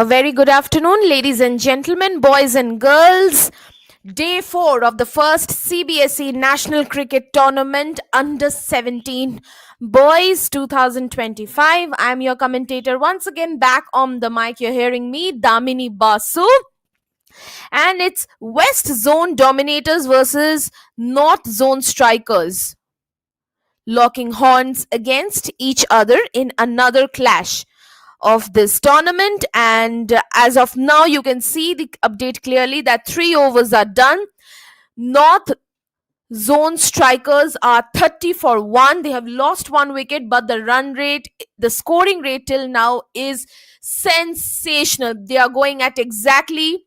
A very good afternoon, ladies and gentlemen, boys and girls. Day 4 of the first CBSE National Cricket Tournament Under 17 Boys 2025. I'm your commentator once again back on the mic. You're hearing me, Damini Basu. And it's West Zone Dominators versus North Zone Strikers, locking horns against each other in another clash of this tournament. And as of now, you can see the update clearly that 3 overs are done. North Zone strikers are 30 for 1. They have lost 1 wicket, but the run rate, the scoring rate till now is sensational. They are going at exactly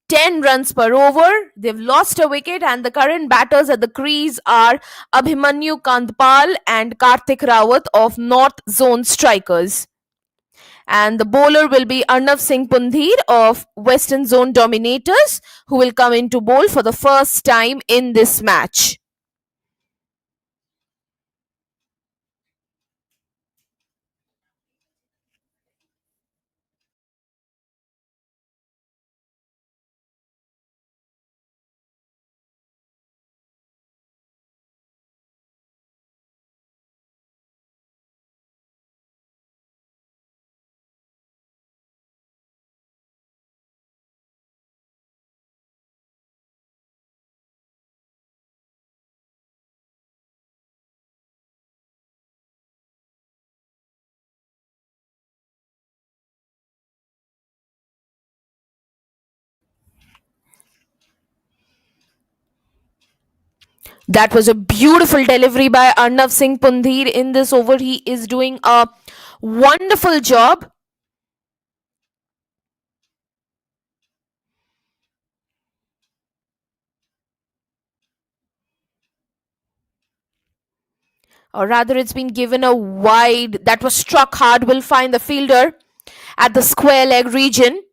10 runs per over. They've lost a wicket, and the current batters at the crease are Abhimanyu Kandpal and Karthik Rawat of North Zone Strikers. And the bowler will be Arnav Singh Pundhir of Western Zone Dominators, who will come into bowl for the first time in this match. That was a beautiful delivery by Arnav Singh Pundhir in this over. He is doing a wonderful job. Or rather, it's been given a wide that was struck hard. Will find the fielder at the square leg region.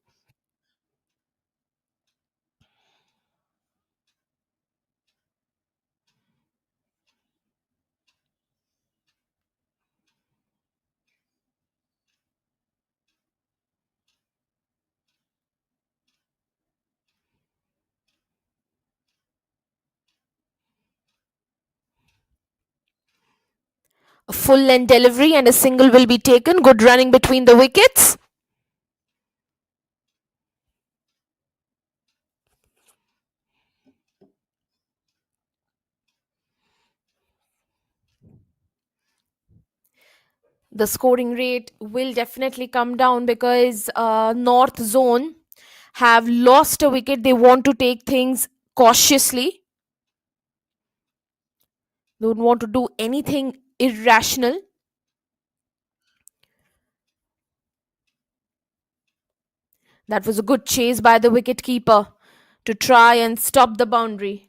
A full length delivery and a single will be taken. Good running between the wickets. The scoring rate will definitely come down because North Zone have lost a wicket. They want to take things cautiously. Don't want to do anything irrational. That was a good chase by the wicket keeper to try and stop the boundary.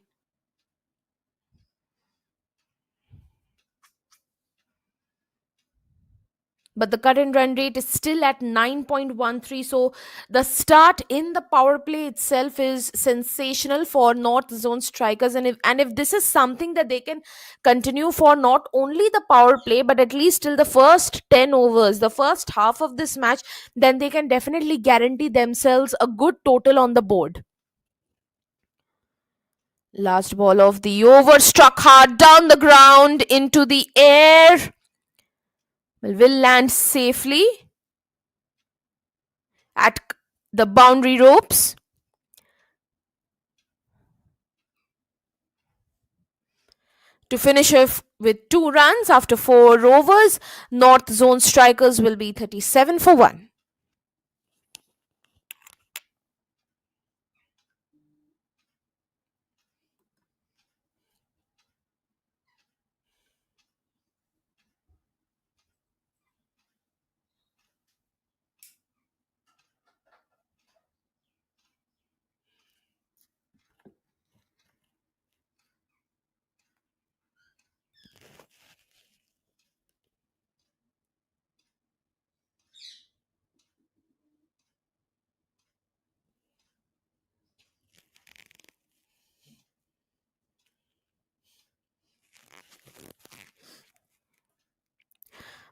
But the current run rate is still at 9.13. So the start in the power play itself is sensational for North Zone strikers. And if this is something that they can continue for not only the power play, but at least till the first 10 overs, the first half of this match, then they can definitely guarantee themselves a good total on the board. Last ball of the over, struck hard down the ground into the air. Will land safely at the boundary ropes. To finish off with 2 runs after 4 overs, North Zone strikers will be 37 for 1.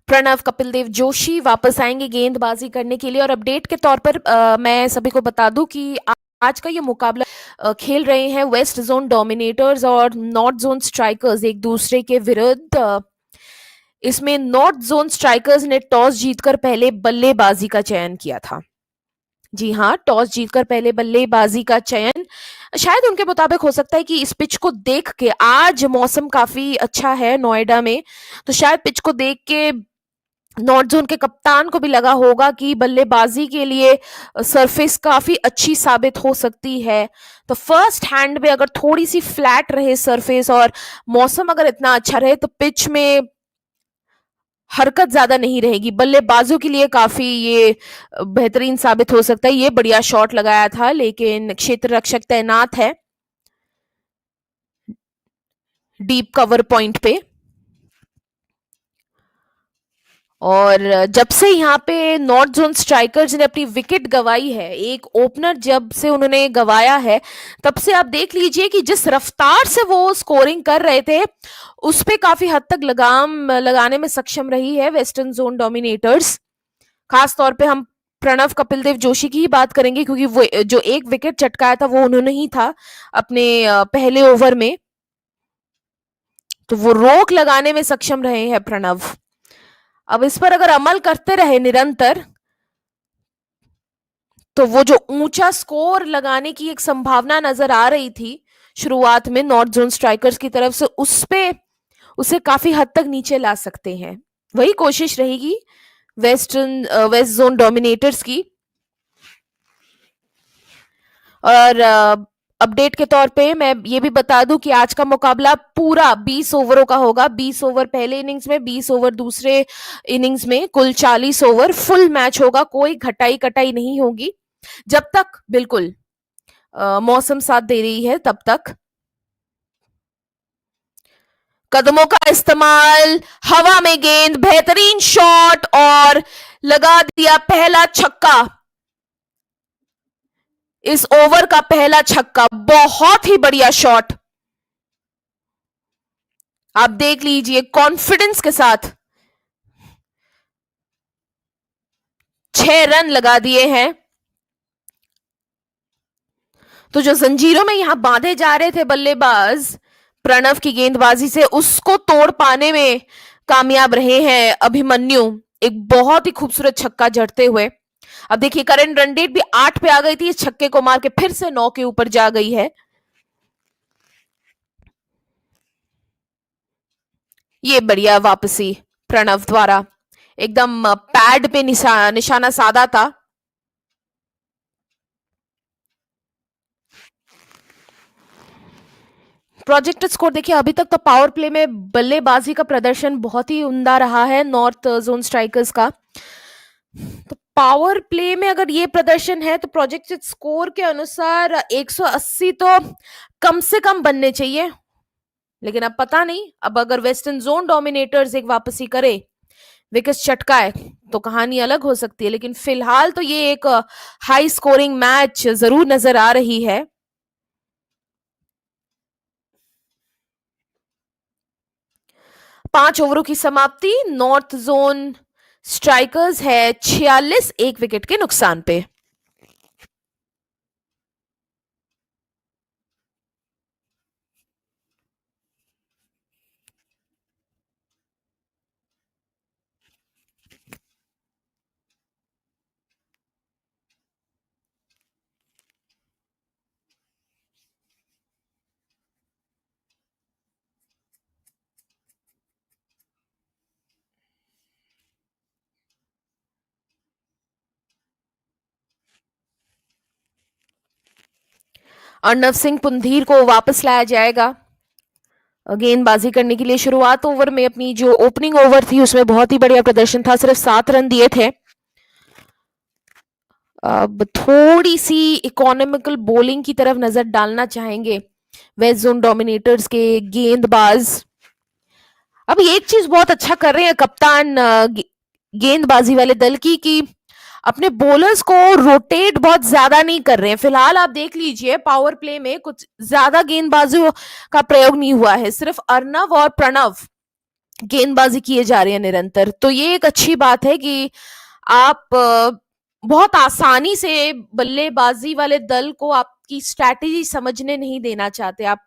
Pranav Kapil Dev Joshi वापस आएंगे गेंदबाजी करने के लिए। और update के तौर पर मैं सभी को बता दूं कि आज का ये मुकाबला खेल रहे हैं वेस्ट जोन डोमिनेटर्स और नॉर्थ जोन स्ट्राइकर्स एक दूसरे के विरुद्ध। इसमें नॉर्थ जोन स्ट्राइकर्स ने टॉस जीतकर पहले बल्लेबाजी का चयन किया था। जी हाँ, टॉस जीतकर पहले बल्लेबाजी का चयन शायद उनके मुताबिक हो सकता है कि इस पिच को देख के, आज मौसम काफी अच्छा है नोएडा में, तो शायद पिच को देख के नॉर्थ जोन के कप्तान को भी लगा होगा कि बल्लेबाजी के लिए सरफेस काफी अच्छी साबित हो सकती है। तो फर्स्ट हैंड में अगर थोड़ी सी फ्लैट रहे सरफेस और मौसम अगर इतना अच्छा रहे तो पिच में हरकत ज्यादा नहीं रहेगी, बल्लेबाजों के लिए काफी ये बेहतरीन साबित हो सकता है। ये बढ़िया शॉट लगाया था लेकिन क्षेत्र रक्षक तैनात है डीप कवर पॉइंट पे। और जब से यहाँ पे नॉर्थ जोन स्ट्राइकर्स ने अपनी विकेट गवाई है, एक ओपनर जब से उन्होंने गवाया है, तब से आप देख लीजिए कि जिस रफ्तार से वो स्कोरिंग कर रहे थे उस पे काफी हद तक लगाम लगाने में सक्षम रही है वेस्टर्न जोन डोमिनेटर्स। खास तौर पे हम प्रणव कपिल देव जोशी की ही बात करेंगे क्योंकि वो जो एक विकेट चटकाया था वो उन्होंने ही था अपने पहले ओवर में, तो वो रोक लगाने में सक्षम रहे हैं प्रणव। अब इस पर अगर अमल करते रहे निरंतर तो वो जो ऊंचा स्कोर लगाने की एक संभावना नजर आ रही थी शुरुआत में नॉर्थ जोन स्ट्राइकर्स की तरफ से, उसे काफी हद तक नीचे ला सकते हैं। वही कोशिश रहेगी वेस्ट जोन डोमिनेटर्स की। और अपडेट के तौर पे मैं ये भी बता दूं कि आज का मुकाबला पूरा 20 ओवरों का होगा। 20 ओवर पहले इनिंग्स में, 20 ओवर दूसरे इनिंग्स में, कुल 40 ओवर फुल मैच होगा। कोई घटाई कटाई नहीं होगी जब तक बिल्कुल मौसम साथ दे रही है तब तक। कदमों का इस्तेमाल, हवा में गेंद, बेहतरीन शॉट और लगा दिया पहला छक्का। इस ओवर का पहला छक्का, बहुत ही बढ़िया शॉट। आप देख लीजिए कॉन्फिडेंस के साथ 6 रन लगा दिए हैं। तो जो जंजीरों में यहां बांधे जा रहे थे बल्लेबाज प्रणव की गेंदबाजी से, उसको तोड़ पाने में कामयाब रहे हैं अभिमन्यु, एक बहुत ही खूबसूरत छक्का जड़ते हुए। अब देखिए करंट रन रेट भी 8 पे आ गई थी, इस छक्के को मार के फिर से 9 के ऊपर जा गई है। ये बढ़िया वापसी प्रणव द्वारा, एकदम पैड पे निशाना साधा था। प्रोजेक्टेड स्कोर देखिए, अभी तक तो पावर प्ले में बल्लेबाजी का प्रदर्शन बहुत ही उम्दा रहा है नॉर्थ जोन स्ट्राइकर्स का। तो पावर प्ले में अगर ये प्रदर्शन है तो प्रोजेक्टेड स्कोर के अनुसार 180 तो कम से कम बनने चाहिए। लेकिन अब पता नहीं, अब अगर वेस्टर्न जोन डोमिनेटर्स एक वापसी करे, विकेट चटकाए, तो कहानी अलग हो सकती है। लेकिन फिलहाल तो ये एक हाई स्कोरिंग मैच जरूर नजर आ रही है। पांच ओवरों की समाप्ति, नॉर्थ जोन स्ट्राइकर्स है 46 एक विकेट के नुकसान पे। अर्नव सिंह पुंधीर को वापस लाया जाएगा गेंदबाजी करने के लिए। शुरुआत ओवर में अपनी जो ओपनिंग ओवर थी उसमें बहुत ही बढ़िया प्रदर्शन था, सिर्फ 7 रन दिए थे। अब थोड़ी सी इकोनॉमिकल बॉलिंग की तरफ नजर डालना चाहेंगे वेस्ट जोन डोमिनेटर्स के गेंदबाज। अब एक चीज बहुत अच्छा कर रहे हैं कप्तान गेंदबाजी वाले दल की, कि अपने बॉलर्स को रोटेट बहुत ज्यादा नहीं कर रहे हैं। फिलहाल आप देख लीजिए पावर प्ले में कुछ ज्यादा गेंदबाजों का प्रयोग नहीं हुआ है, सिर्फ अर्नव और प्रणव गेंदबाजी किए जा रहे हैं निरंतर। तो ये एक अच्छी बात है कि आप बहुत आसानी से बल्लेबाजी वाले दल को आपकी स्ट्रैटेजी समझने नहीं देना चाहते। आप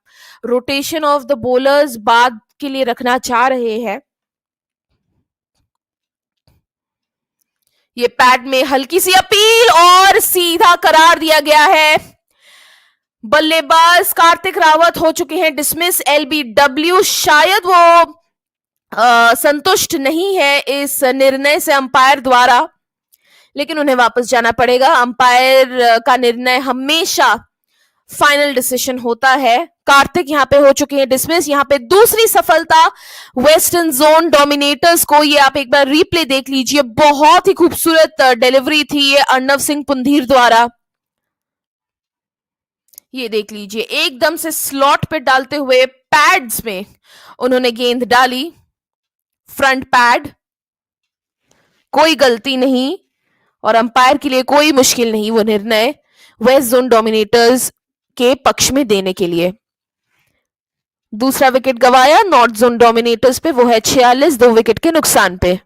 रोटेशन ऑफ द बॉलर्स बाद के लिए रखना चाह रहे हैं। ये पैड में हल्की सी अपील और सीधा करार दिया गया है। बल्लेबाज कार्तिक रावत हो चुके हैं डिसमिस। एलबीडब्ल्यू शायद वो संतुष्ट नहीं है इस निर्णय से अंपायर द्वारा, लेकिन उन्हें वापस जाना पड़ेगा। अंपायर का निर्णय हमेशा फाइनल डिसीजन होता है। कार्तिक यहाँ पे हो चुके हैं डिसमिस। यहाँ पे दूसरी सफलता वेस्टर्न जोन डोमिनेटर्स को। ये आप एक बार रिप्ले देख लीजिए, बहुत ही खूबसूरत डिलीवरी थी ये अर्नव सिंह पुंधीर द्वारा। ये देख लीजिए, एकदम से स्लॉट पे डालते हुए पैड्स में उन्होंने गेंद डाली, फ्रंट पैड, कोई गलती नहीं और अंपायर के लिए कोई मुश्किल नहीं वो निर्णय वेस्ट जोन डोमिनेटर्स के पक्ष में देने के लिए। दूसरा विकेट गवाया नॉर्थ जोन डोमिनेटर्स पे, वो है 46 2 विकेट के नुकसान पे।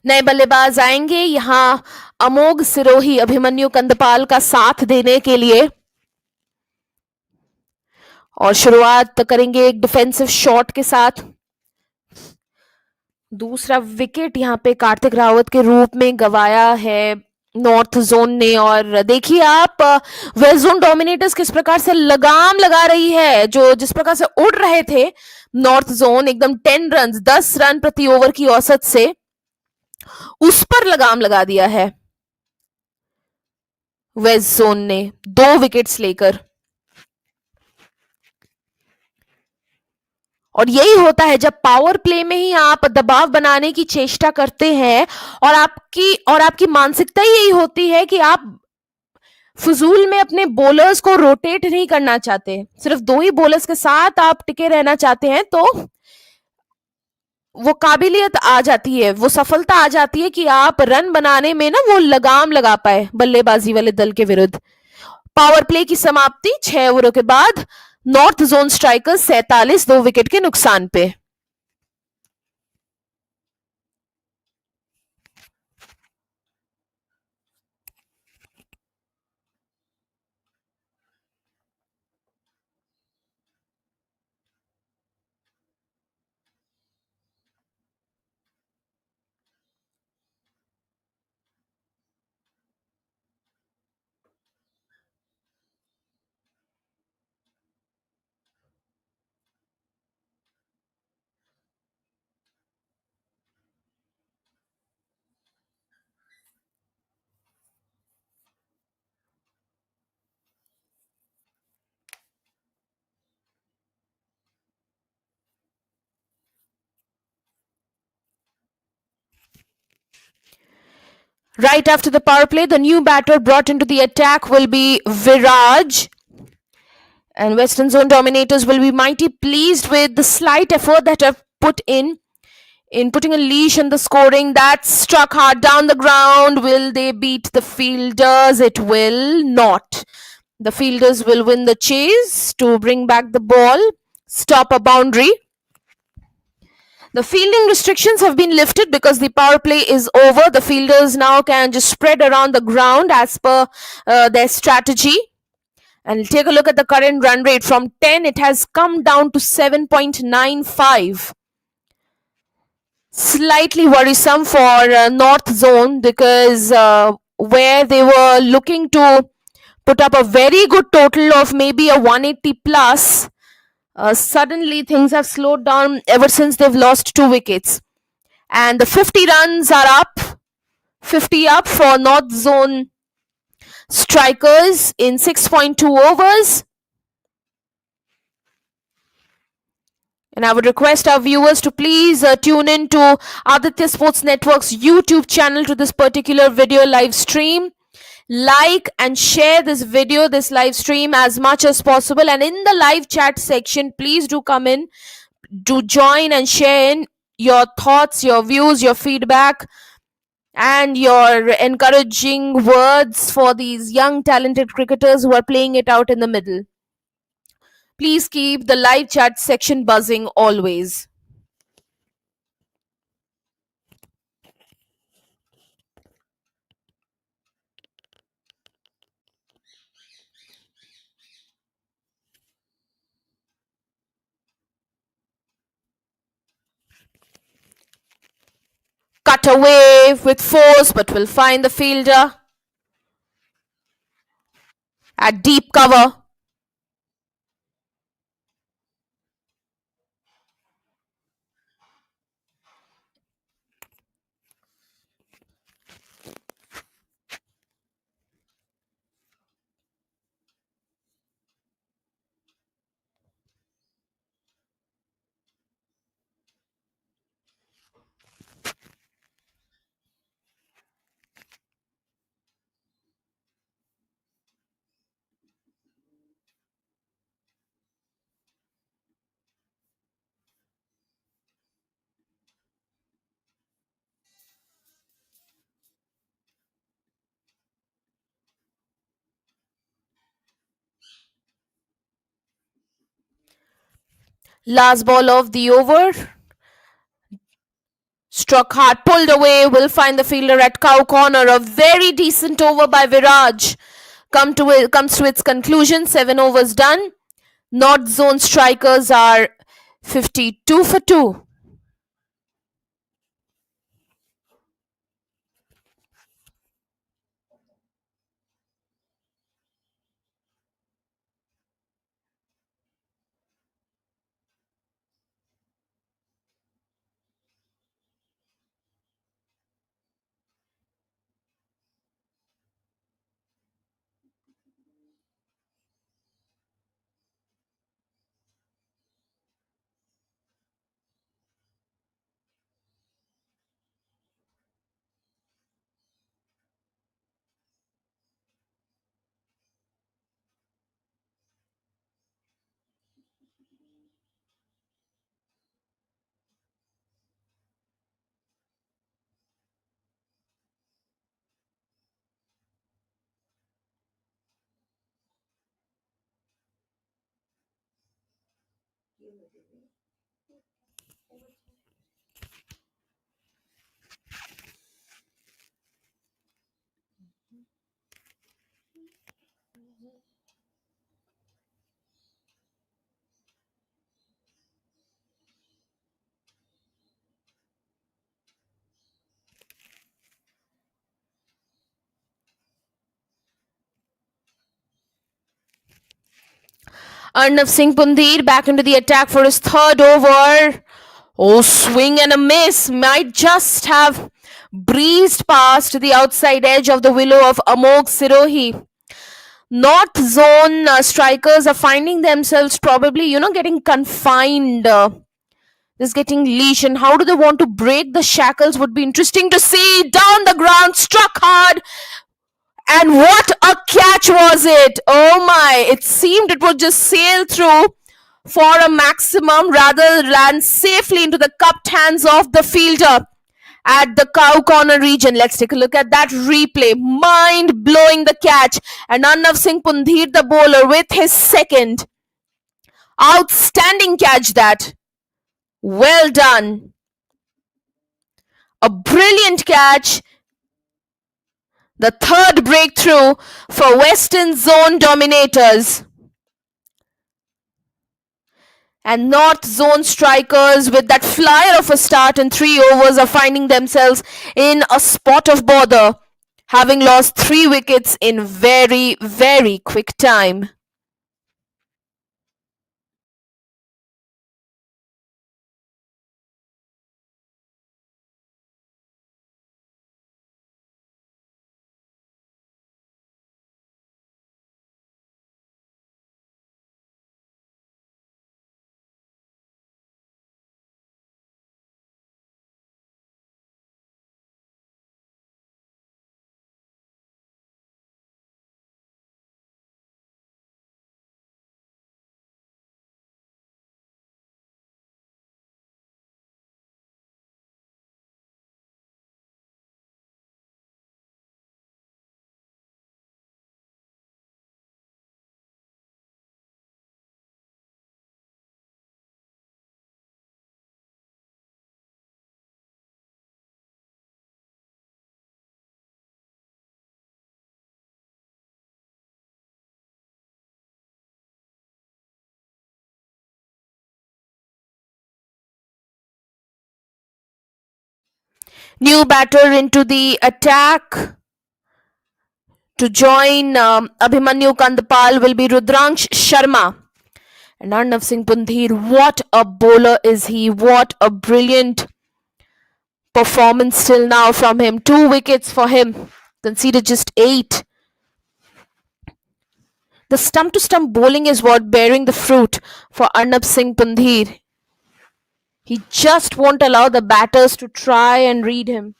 नए बल्लेबाज आएंगे यहां अमोघ सिरोही अभिमन्यु कंदपाल का साथ देने के लिए, और शुरुआत करेंगे एक डिफेंसिव शॉट के साथ। दूसरा विकेट यहां पे कार्तिक रावत के रूप में गवाया है नॉर्थ जोन ने। और देखिए आप वेस्ट जोन डोमिनेटर्स किस प्रकार से लगाम लगा रही है। जो जिस प्रकार से उड़ रहे थे नॉर्थ जोन एकदम 10 रन प्रति ओवर की औसत से, उस पर लगाम लगा दिया है वेस्ट जोन ने 2 विकेट्स लेकर। और यही होता है जब पावर प्ले में ही आप दबाव बनाने की चेष्टा करते हैं और आपकी मानसिकता यही होती है कि आप फजूल में अपने बॉलर्स को रोटेट नहीं करना चाहते, सिर्फ 2 ही बॉलर्स के साथ आप टिके रहना चाहते हैं, तो वो काबिलियत आ जाती है, वो सफलता आ जाती है कि आप रन बनाने में ना वो लगाम लगा पाए बल्लेबाजी वाले दल के विरुद्ध। पावर प्ले की समाप्ति 6 ओवरों के बाद नॉर्थ जोन स्ट्राइकर्स 47 2 विकेट के नुकसान पे। Right after the power play, the new batter brought into the attack will be Viraj. And Western Zone Dominators will be mighty pleased with the slight effort that I've put in in putting a leash on the scoring. That struck hard down the ground. Will they beat the fielders? It will not. The fielders will win the chase to bring back the ball, stop a boundary. The fielding restrictions have been lifted because the power play is over. The fielders now can just spread around the ground as per their strategy. And take a look at the current run rate. From 10, it has come down to 7.95. Slightly worrisome for North Zone because where they were looking to put up a very good total of maybe a 180 plus, suddenly things have slowed down ever since they've lost 2 wickets. And the 50 runs are up, 50 up for North Zone strikers in 6.2 overs. And I would request our viewers to please tune in to Aditya Sports Network's YouTube channel to this particular video live stream. Like and share this video, this live stream as much as possible. And in the live chat section, please do come in, do join and share in your thoughts, your views, your feedback, and your encouraging words for these young talented cricketers who are playing it out in the middle. Please keep the live chat section buzzing always. Cut away with force, but will find the fielder at deep cover. Last ball of the over. Struck hard, pulled away, will find the fielder at cow corner. A very decent over by Viraj. Comes to its conclusion. 7 overs done. North Zone strikers are 52 for 2. Arnav Singh Pundir back into the attack for his third over. Oh, swing and a miss. Might just have breezed past the outside edge of the willow of Amog Sirohi. North Zone strikers are finding themselves probably, getting confined, just getting leash. And how do they want to break the shackles would be interesting to see. Down the ground, struck hard. And what a catch was it! Oh my, it seemed it would just sail through. for a maximum rather than safely into the cupped hands of the fielder at the cow corner region. Let's take a look at that replay. Mind blowing the catch, and Arnav Singh Pundhir, the bowler, with his second. Outstanding catch that. Well done. A brilliant catch. The third breakthrough for Western Zone Dominators. And North Zone strikers, with that flyer of a start in 3 overs, are finding themselves in a spot of bother, having lost 3 wickets in very, very quick time. New batter into the attack to join Abhimanyu Kandapal will be Rudraksh Sharma. And Arnav Singh Pundhir, what a bowler is he! What a brilliant performance till now from him. 2 wickets for him, conceded just 8. The stump to stump bowling is what bearing the fruit for Arnav Singh Pundhir. He just won't allow the batters to try and read him.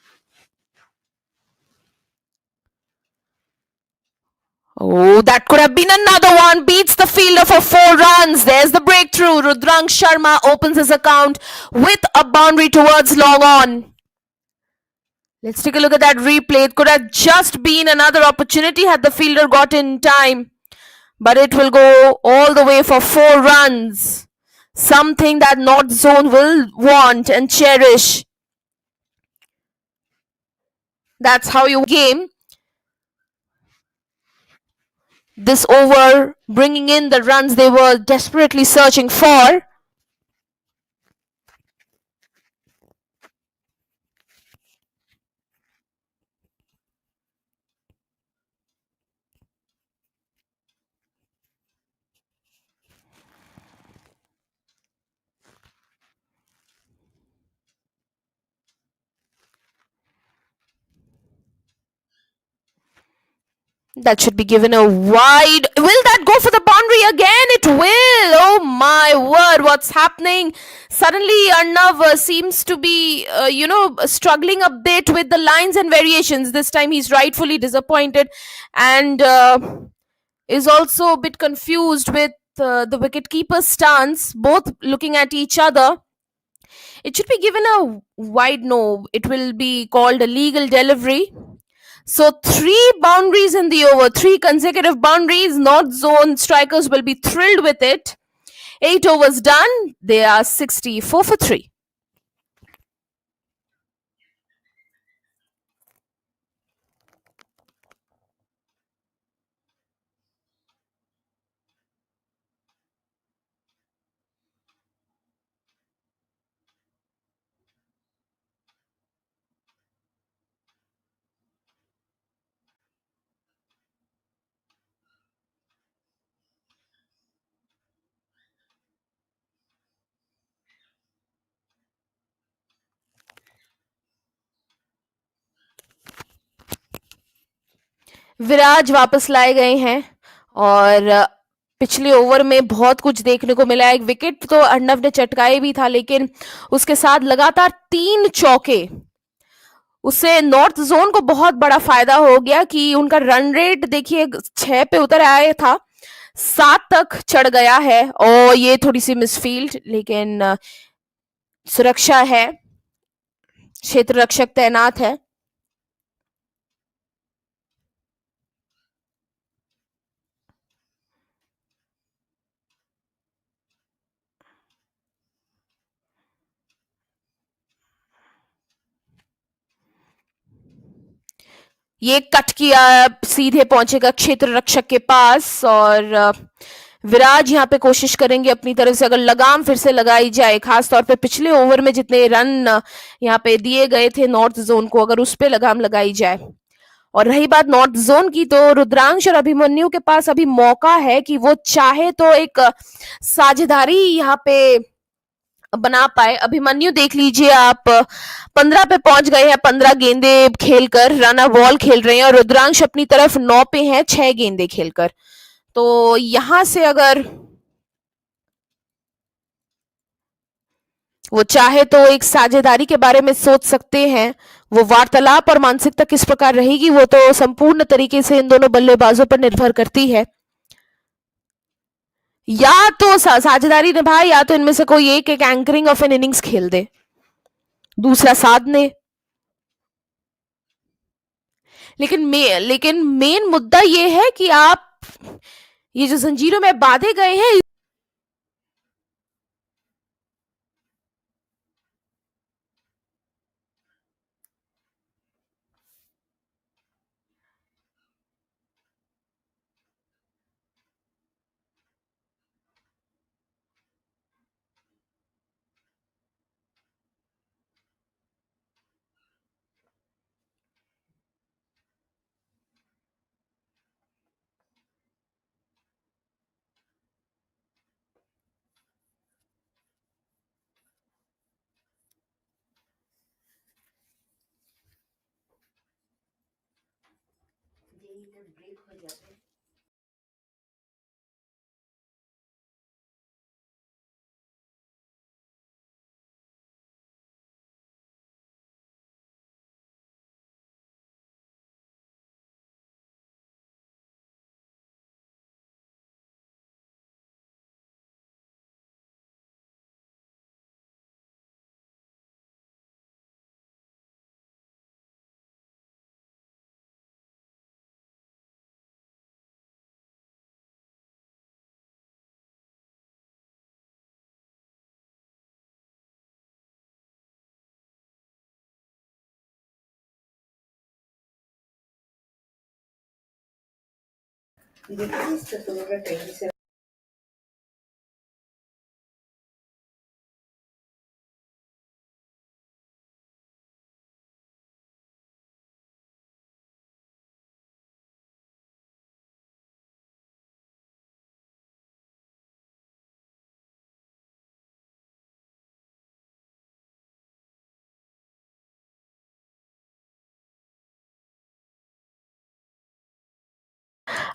Oh, that could have been another one. Beats the fielder for 4 runs. There's the breakthrough. Rudraksh Sharma opens his account with a boundary towards long on. Let's take a look at that replay. It could have just been another opportunity had the fielder got in time. But it will go all the way for 4 runs. Something that North Zone will want and cherish. That's how you game. This over bringing in the runs they were desperately searching for. That should be given a wide. Will that go for the boundary again? It will. Oh my word, what's happening? Suddenly Arnav seems to be, struggling a bit with the lines and variations. This time he's rightfully disappointed and is also a bit confused with the wicketkeeper's stance, both looking at each other. It should be given a wide no. It will be called a legal delivery. So 3 boundaries in the over, 3 consecutive boundaries. North Zone strikers will be thrilled with it. 8 overs done. They are 64 for 3. विराज वापस लाए गए हैं और पिछले over में बहुत कुछ देखने को मिला. एक विकेट तो अर्णव ने चटकाए भी था, लेकिन उसके साथ लगातार 3 चौके, उससे नॉर्थ जोन को बहुत बड़ा फायदा हो गया कि उनका रन रेट देखिए 6 पे उतर आया था. 7 तक चढ़ गया है और ये थोड़ी सी मिसफील्ड, लेकिन सुरक्षा है, क्षेत्र रक्षक तैनात है। ये कट किया, सीधे पहुंचेगा क्षेत्र रक्षक के पास और विराज यहाँ पे कोशिश करेंगे अपनी तरफ से, अगर लगाम फिर से लगाई जाए, खासतौर पे पिछले ओवर में जितने रन यहाँ पे दिए गए थे नॉर्थ जोन को, अगर उस पे लगाम लगाई जाए। और रही बात नॉर्थ जोन की, तो रुद्रांश और अभिमन्यु के पास अभी मौका है कि वो चाहे तो एक साझेदारी यहाँ पे बना पाए। अभिमन्यु देख लीजिए आप, 15 पे पहुंच गए हैं, 15 गेंदे खेलकर, रन बॉल खेल रहे हैं, और रुद्रांश अपनी तरफ 9 पे हैं, 6 गेंदे खेलकर। तो यहां से अगर वो चाहे तो एक साझेदारी के बारे में सोच सकते हैं। वो वार्तालाप और मानसिकता किस प्रकार रहेगी, वो तो संपूर्ण तरीके से इन दोनों बल्लेबाजों पर निर्भर करती है। या तो साझेदारी निभाए, या तो इनमें से कोई एक एंकरिंग ऑफ एन इनिंग्स खेल दे, दूसरा साध ने। लेकिन मेन मुद्दा ये है कि आप ये जो जंजीरों में बांधे गए हैं,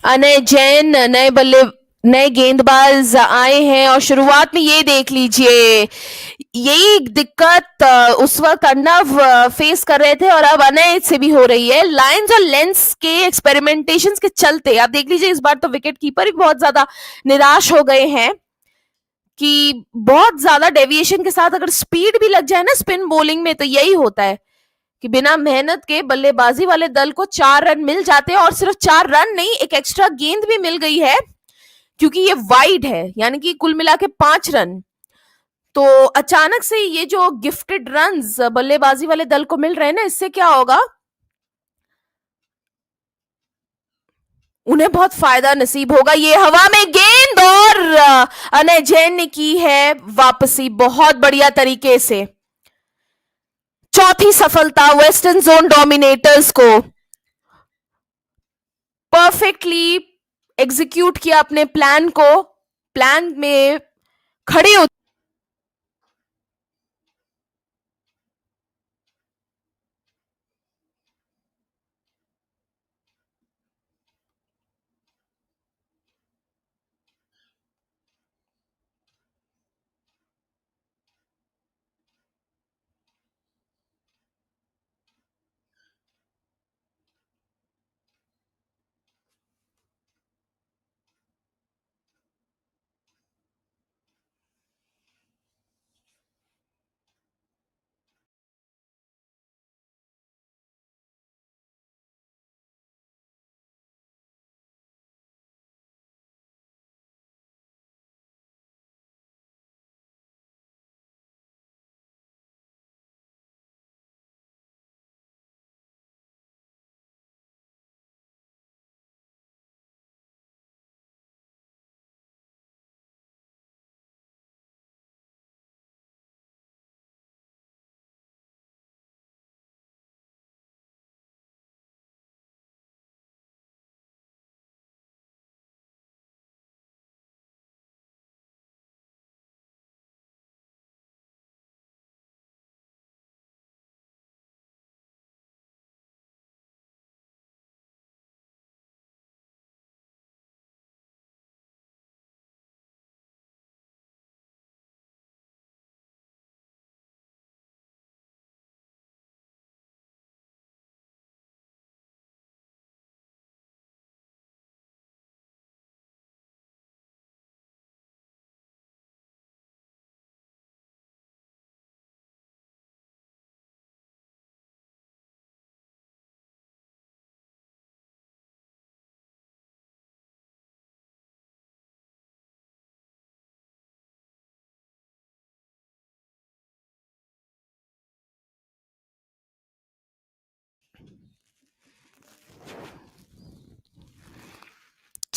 अनय जैन नए गेंदबाज आए हैं, और शुरुआत में ये देख लीजिए, यही दिक्कत उस वक्त अर्णव फेस कर रहे थे, और अब अनय से भी हो रही है। लाइंस और लेंस के एक्सपेरिमेंटेशन के चलते आप देख लीजिए, इस बार तो विकेट कीपर भी बहुत ज्यादा निराश हो गए हैं कि बहुत ज्यादा डेविएशन के साथ अगर स्पीड भी लग जाए ना स्पिन बॉलिंग में, तो यही होता है कि बिना मेहनत के बल्लेबाजी वाले दल को 4 रन मिल जाते हैं, और सिर्फ 4 रन नहीं, एक एक्स्ट्रा गेंद भी मिल गई है, क्योंकि ये वाइड है, यानी कि कुल मिला के 5 रन। तो अचानक से ये जो गिफ्टेड रन्स बल्लेबाजी वाले दल को मिल रहे हैं ना, इससे क्या होगा, उन्हें बहुत फायदा नसीब होगा। ये हवा में गेंद, और अनय जैन ने की है वापसी बहुत बढ़िया तरीके से। चौथी सफलता वेस्टर्न जोन डोमिनेटर्स को, परफेक्टली एग्जीक्यूट किया अपने प्लान को, प्लान में खड़े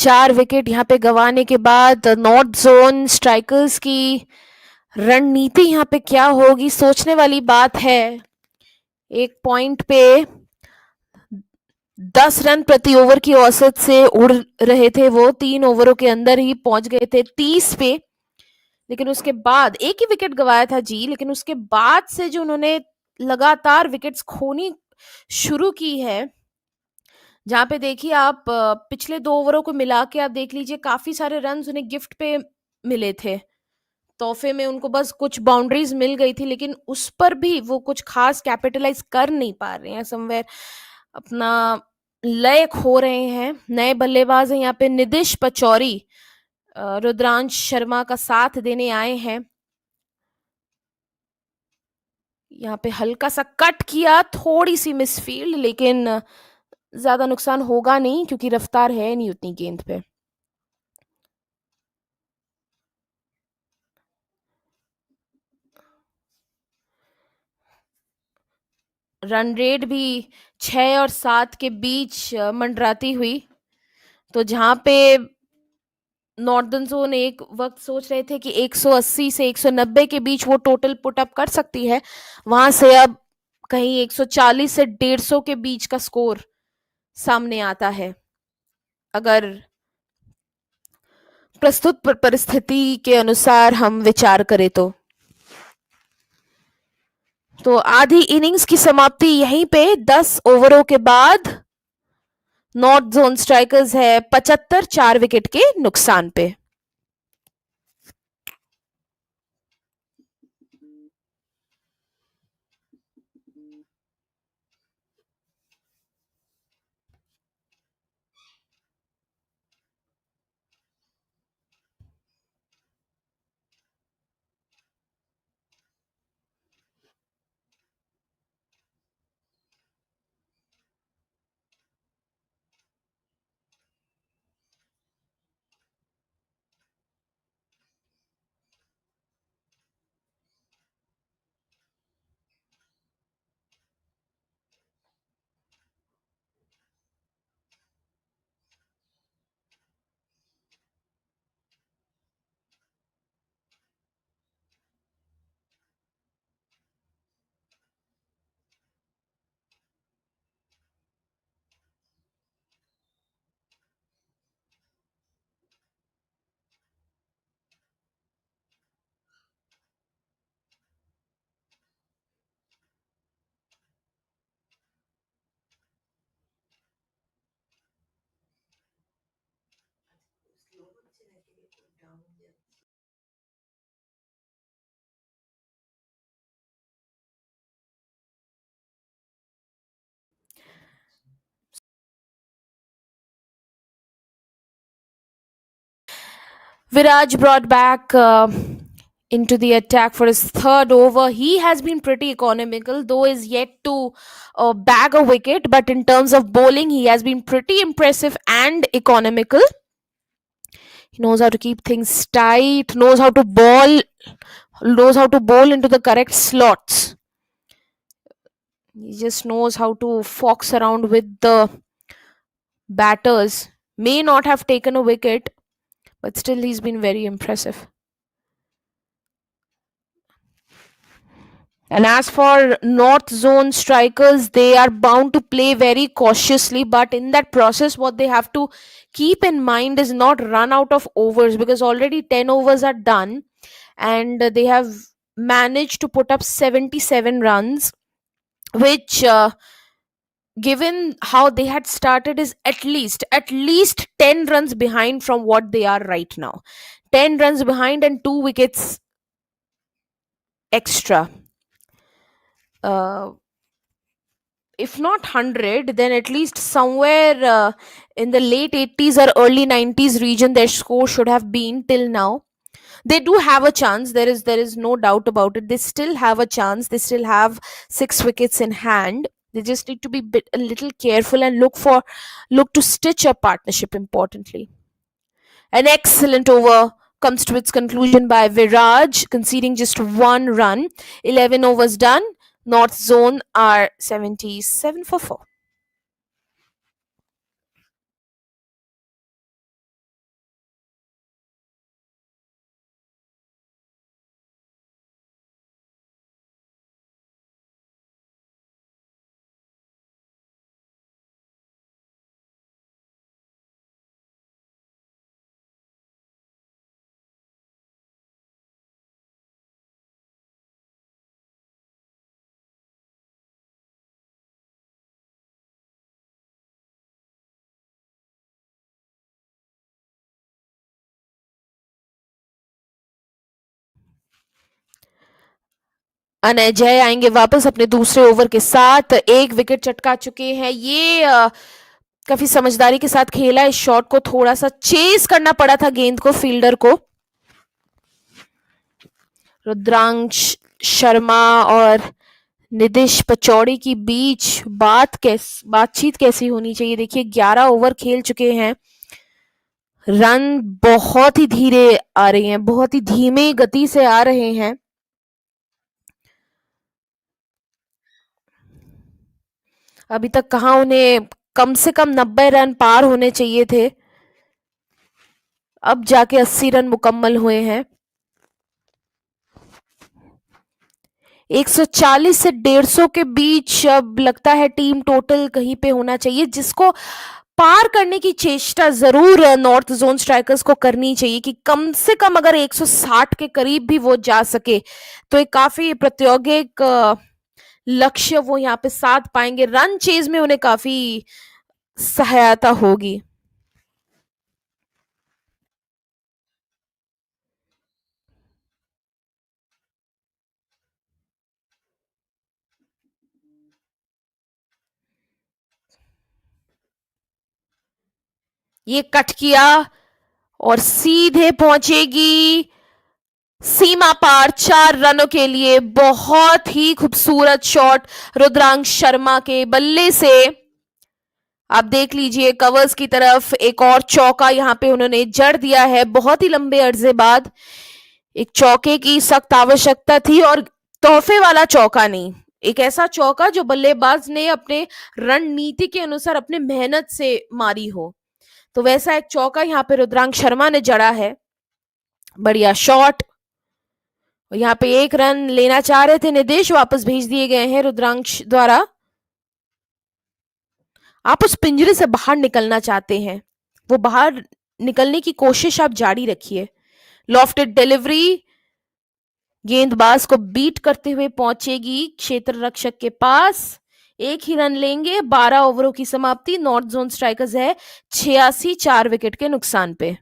4 विकेट यहाँ पे गंवाने के बाद नॉर्थ जोन स्ट्राइकर्स की रणनीति यहाँ पे क्या होगी, सोचने वाली बात है। एक पॉइंट पे 10 रन प्रति ओवर की औसत से उड़ रहे थे वो, 3 ओवरों के अंदर ही पहुंच गए थे 30 पे। लेकिन उसके बाद एक ही विकेट गवाया था जी, लेकिन उसके बाद से जो उन्होंने लगातार विकेट्स खोनी शुरू की है, जहां पे देखिए आप पिछले 2 ओवरों को मिला के आप देख लीजिए, काफी सारे रन उन्हें गिफ्ट पे मिले थे, तोहफे में उनको बस कुछ बाउंड्रीज मिल गई थी, लेकिन उस पर भी वो कुछ खास कैपिटलाइज कर नहीं पा रहे हैं, समवेयर अपना लय खो रहे हैं। नए बल्लेबाज हैं यहाँ पे निदिश पचौरी, रुद्रांश शर्मा का साथ देने आए हैं। यहाँ पे हल्का सा कट किया, थोड़ी सी मिसफील्ड, लेकिन ज्यादा नुकसान होगा नहीं क्योंकि रफ्तार है नहीं उतनी गेंद पे। रन रेट भी 6 और 7 के बीच मंडराती हुई, तो जहां पे नॉर्दर्न जोन एक वक्त सोच रहे थे कि 180 से 190 के बीच वो टोटल पुटअप कर सकती है, वहां से अब कहीं 140 से 150 के बीच का स्कोर सामने आता है, अगर प्रस्तुत परिस्थिति के अनुसार हम विचार करें तो आधी इनिंग्स की समाप्ति यहीं पे 10 ओवरों के बाद नॉर्थ जोन स्ट्राइकर्स है 75 4 विकेट के नुकसान पे। Viraj brought back into the attack for his third over. He has been pretty economical, though is yet to bag a wicket. But in terms of bowling, he has been pretty impressive and economical. He knows how to keep things tight, knows how to bowl into the correct slots. He just knows how to fox around with the batters. May not have taken a wicket, but still he's been very impressive. And as for North Zone strikers, they are bound to play very cautiously, but in that process, what they have to keep in mind is not run out of overs, because already 10 overs are done and they have managed to put up 77 runs, which given how they had started is at least 10 runs behind from what they are right now. 10 runs behind and 2 wickets extra. If not 100, then at least somewhere in the late 80s or early 90s region their score should have been till now. They do have a chance, there is no doubt about it. They still have a chance, they still have 6 wickets in hand. They just need to be a little careful and look to stitch a partnership importantly. An excellent over comes to its conclusion by Viraj, conceding just 1 run. 11 overs done. North Zone are 77 for 4. अनजय आएंगे वापस अपने दूसरे over के साथ, एक wicket चटका चुके हैं ये। काफी समझदारी के साथ खेला, इस शॉट को थोड़ा सा चेस करना पड़ा था गेंद को, फील्डर को। रुद्रांश शर्मा और निदिश पचौड़ी की बीच बातचीत कैसी होनी चाहिए, देखिए 11 ओवर खेल चुके हैं, रन बहुत ही धीरे आ रहे हैं, बहुत ही धीमे गति से आ रहे हैं। अभी तक कहाँ उन्हें कम से कम 90 रन पार होने चाहिए थे, अब जाके 80 रन मुकम्मल हुए हैं। 140 से 150 के बीच अब लगता है टीम टोटल कहीं पे होना चाहिए, जिसको पार करने की चेष्टा जरूर नॉर्थ जोन स्ट्राइकर्स को करनी चाहिए कि कम से कम अगर 160 के करीब भी वो जा सके तो एक काफी प्रायोगिक लक्ष्य वो यहाँ पे साध पाएंगे, रन चेज में उन्हें काफी सहायता होगी। ये कट किया और सीधे पहुंचेगी सीमा पार 4 रनों के लिए, बहुत ही खूबसूरत शॉट रुद्रांश शर्मा के बल्ले से। आप देख लीजिए कवर्स की तरफ एक और चौका यहाँ पे उन्होंने जड़ दिया है, बहुत ही लंबे अरसे बाद एक चौके की सख्त आवश्यकता थी, और तोहफे वाला चौका नहीं, एक ऐसा चौका जो बल्लेबाज ने अपने रणनीति के अनुसार अपने मेहनत से मारी हो, तो वैसा एक चौका यहाँ पे रुद्रांश शर्मा ने जड़ा है। बढ़िया शॉट, यहाँ पे एक रन लेना चाह रहे थे निदेश, वापस भेज दिए गए हैं रुद्रांश द्वारा। आप उस पिंजरे से बाहर निकलना चाहते हैं, वो बाहर निकलने की कोशिश आप जारी रखिए। लॉफ्टेड डिलीवरी गेंदबाज को बीट करते हुए पहुंचेगी क्षेत्र रक्षक के पास, एक ही रन लेंगे, 12 ओवरों की समाप्ति, नॉर्थ जोन स्ट्राइकर्स है 86 4 विकेट के नुकसान पे।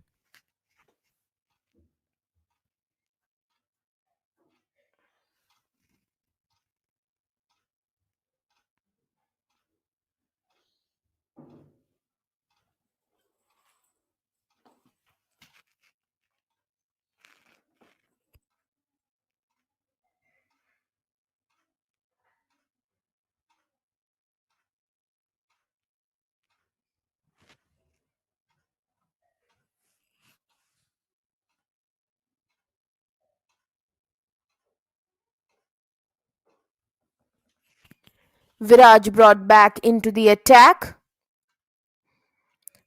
Viraj brought back into the attack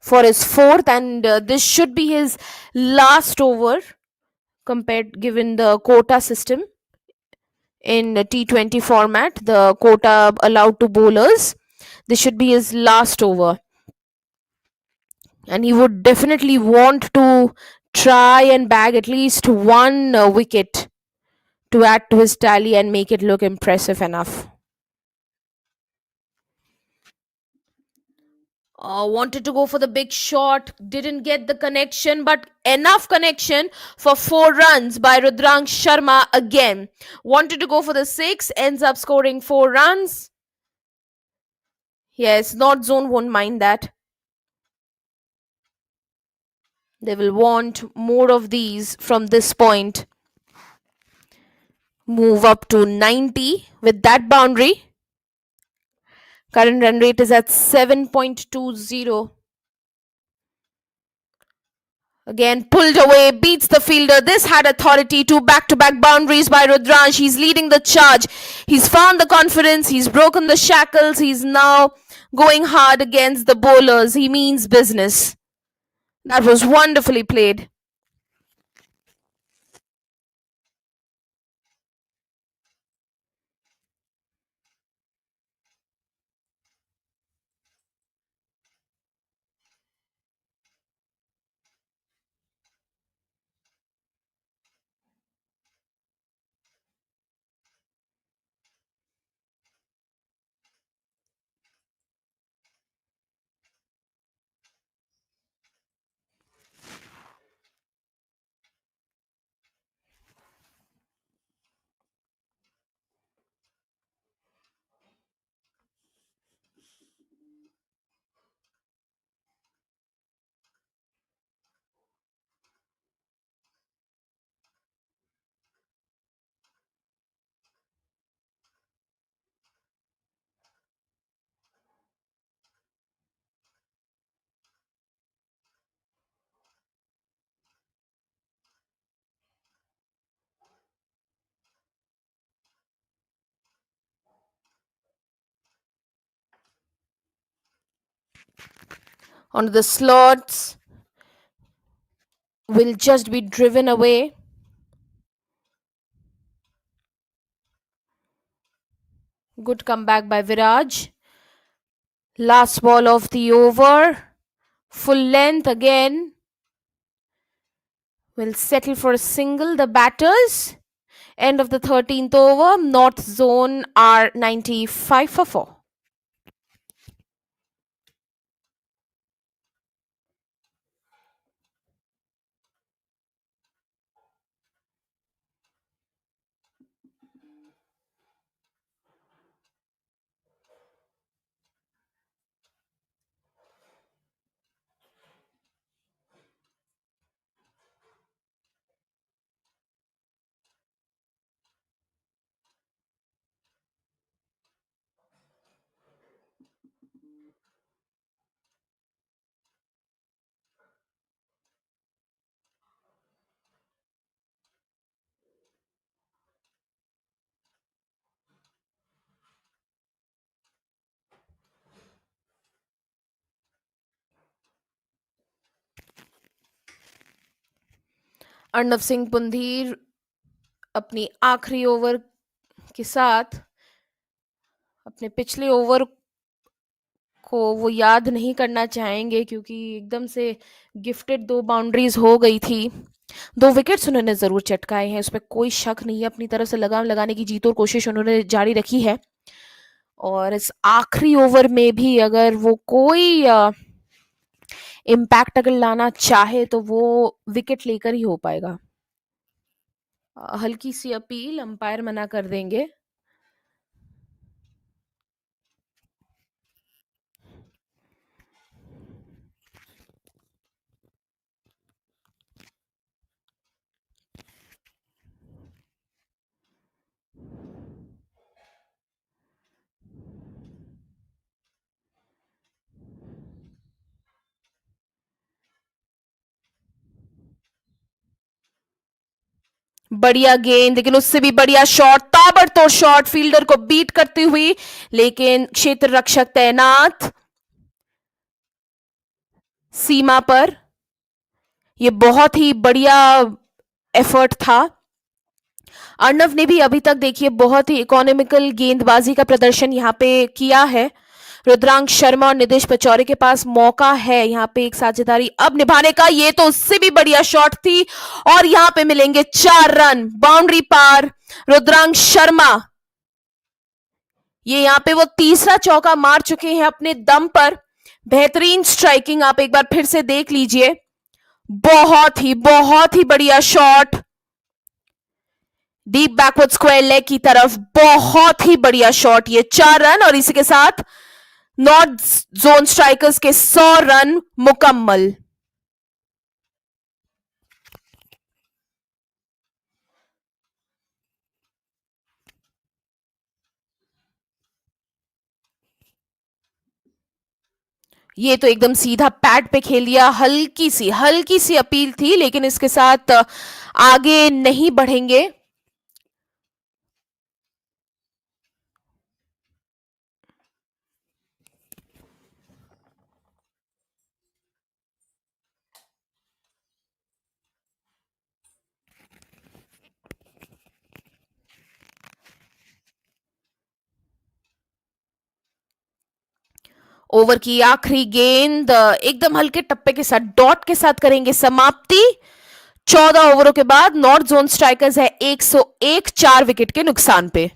for his fourth, and this should be his last over compared given the quota system in the T20 format, the quota allowed to bowlers. This should be his last over, and he would definitely want to try and bag at least one wicket to add to his tally and make it look impressive enough. Wanted to go for the big shot, didn't get the connection, but enough connection for 4 runs by Rudrang Sharma again. Wanted to go for the six, ends up scoring 4 runs. Yes, North Zone won't mind that. They will want more of these from this point. Move up to 90 with that boundary. Current run rate is at 7.20. Again, pulled away, beats the fielder. This had authority. Two back-to-back boundaries by Rudransh. He's leading the charge. He's found the confidence. He's broken the shackles. He's now going hard against the bowlers. He means business. That was wonderfully played. On the slots will just be driven away. Good comeback by Viraj. Last ball of the over. Full length again. Will settle for a single. The batters. End of the 13th over. North zone are 95 for 4. Arnav Singh Pundhir अपनी आखिरी over के साथ अपने पिछले over को वो याद नहीं करना चाहेंगे, क्योंकि एकदम से गिफ्टेड 2 बाउंड्रीज हो गई थी। 2 विकेट्स उन्होंने जरूर चटकाए हैं, उसमें कोई शक नहीं है। अपनी तरफ से लगाम लगाने की जीतोड़ कोशिश उन्होंने जारी रखी है, और इस आखिरी ओवर में भी अगर वो कोई इम्पैक्ट अगर लाना चाहे तो वो विकेट लेकर ही हो पाएगा। हल्की सी अपील, अंपायर मना कर देंगे। बढ़िया गेंद, लेकिन उससे भी बढ़िया शॉट, ताबड़तोड़ शॉट, फील्डर को बीट करती हुई, लेकिन क्षेत्र रक्षक तैनात सीमा पर। यह बहुत ही बढ़िया एफर्ट था। अर्णव ने भी अभी तक देखिए बहुत ही इकोनॉमिकल गेंदबाजी का प्रदर्शन यहाँ पे किया है। रुद्रांश शर्मा और निदेश पचौरी के पास मौका है यहाँ पे एक साझेदारी अब निभाने का। ये तो उससे भी बढ़िया शॉट थी, और यहाँ पे मिलेंगे 4 रन, बाउंड्री पार रुद्रांश शर्मा। ये यहाँ पे वो तीसरा चौका मार चुके हैं अपने दम पर। बेहतरीन स्ट्राइकिंग आप एक बार फिर से देख लीजिए। बहुत ही बढ़िया shot deep backward square leg की तरफ, बहुत ही बढ़िया शॉट। ये 4 रन, और इसी के साथ नॉर्थ जोन स्ट्राइकर्स के 100 रन मुकम्मल। ये तो एकदम सीधा पैड पे खेल दिया। हल्की सी अपील थी, लेकिन इसके साथ आगे नहीं बढ़ेंगे। ओवर की आखिरी गेंद एकदम हल्के टप्पे के साथ, डॉट के साथ करेंगे समाप्ति। 14 ओवरों के बाद नॉर्थ जोन स्ट्राइकर्स है 101 4 विकेट के नुकसान पे।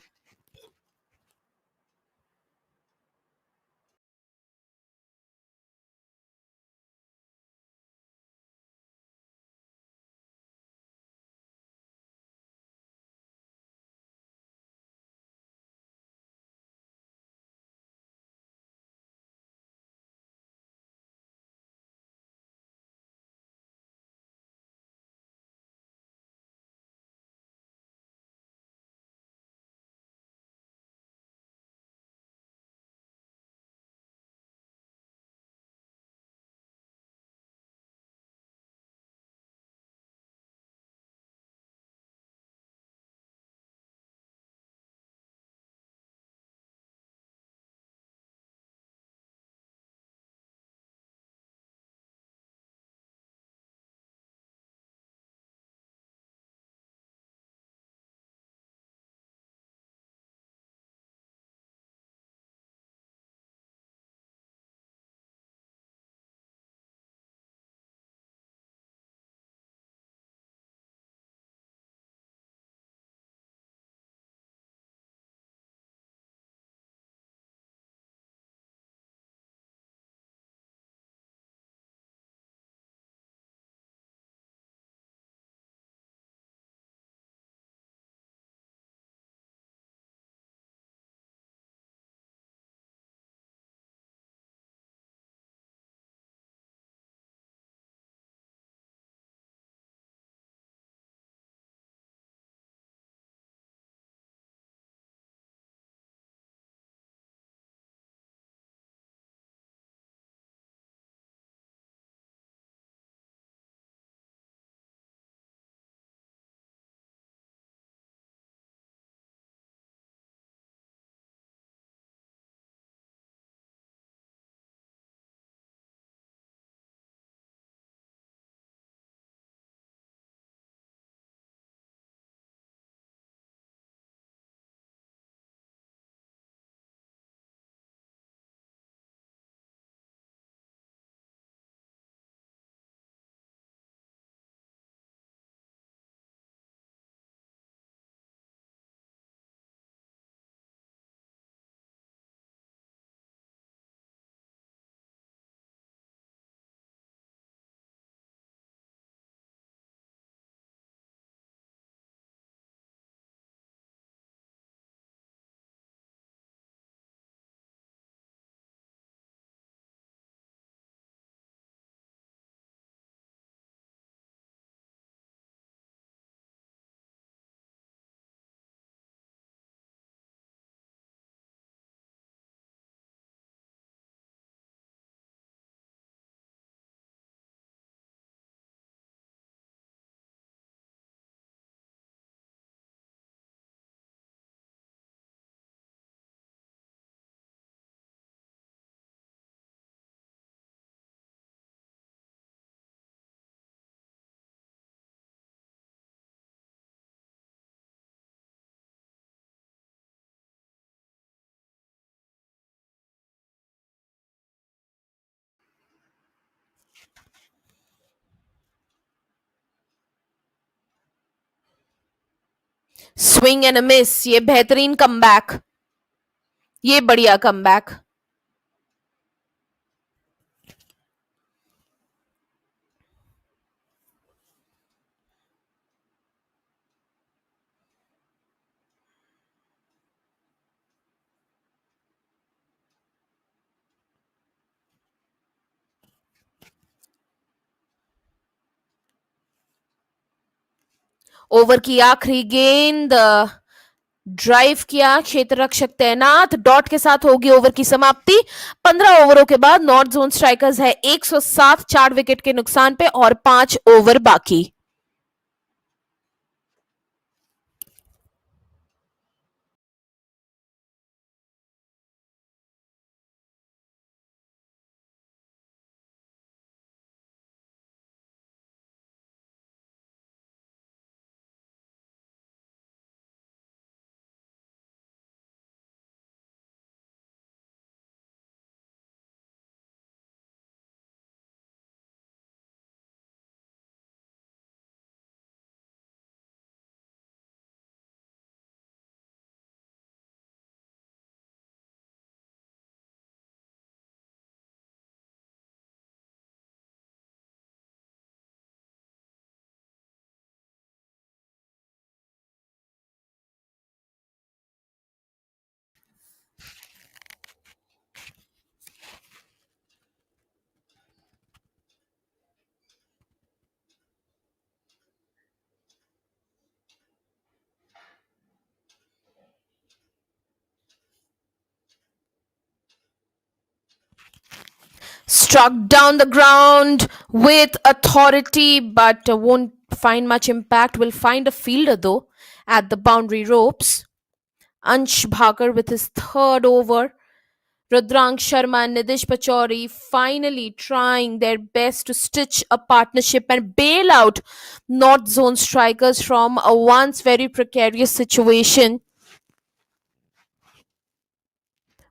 स्विंग एंड अ मिस, ये बेहतरीन कमबैक, ये बढ़िया कमबैक। ओवर की आखिरी गेंद, ड्राइव किया, क्षेत्र रक्षक तैनात, डॉट के साथ होगी ओवर की समाप्ति। 15 ओवरों के बाद नॉर्थ जोन स्ट्राइकर्स है 107, 4 विकेट के नुकसान पे और 5 ओवर बाकी। Struck down the ground with authority, but won't find much impact. Will find a fielder though at the boundary ropes. Ansh Bhakar with his third over. Rudrang Sharma and Nidish Pachauri finally trying their best to stitch a partnership and bail out North Zone strikers from a once very precarious situation.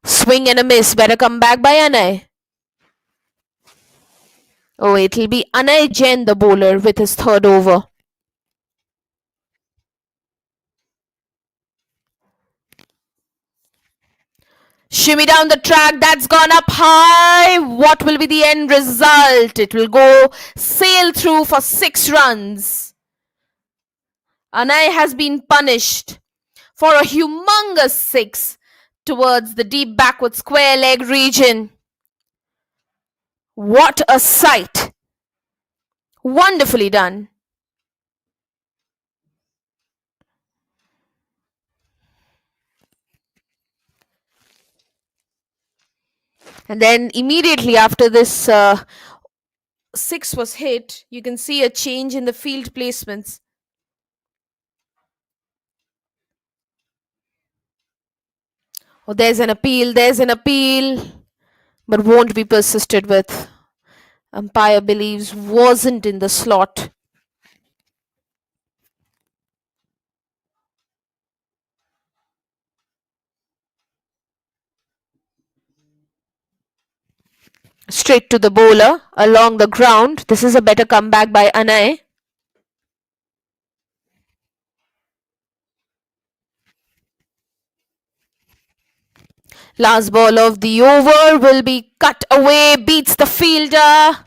Swing and a miss. Better come back by Anay. Oh, it'll be Anay Jain, the bowler, with his third over. Shimmy down the track, that's gone up high. What will be the end result? It will go sail through for 6 runs. Anay has been punished for a humongous 6 towards the deep backward square leg region. What a sight! Wonderfully done. And then immediately after this 6 was hit, you can see a change in the field placements. Oh, there's an appeal, but won't be persisted with. Umpire believes wasn't in the slot. Straight to the bowler along the ground. This is a better comeback by Anay. Last ball of the over will be cut away, beats the fielder,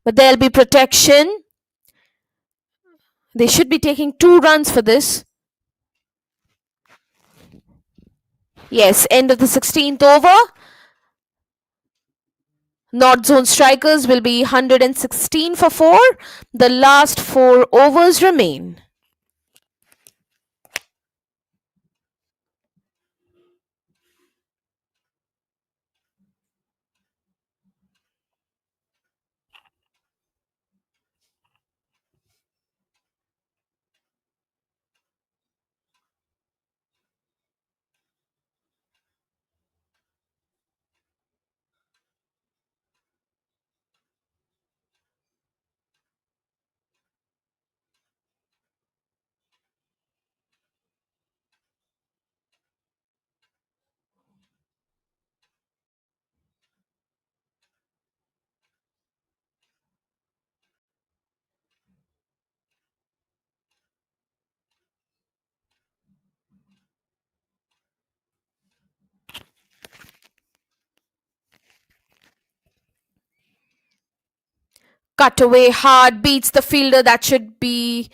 but there'll be protection. They should be taking 2 runs for this. Yes, end of the 16th over. North Zone strikers will be 116 for 4. The last 4 overs remain. Cut away hard, beats the fielder. That should be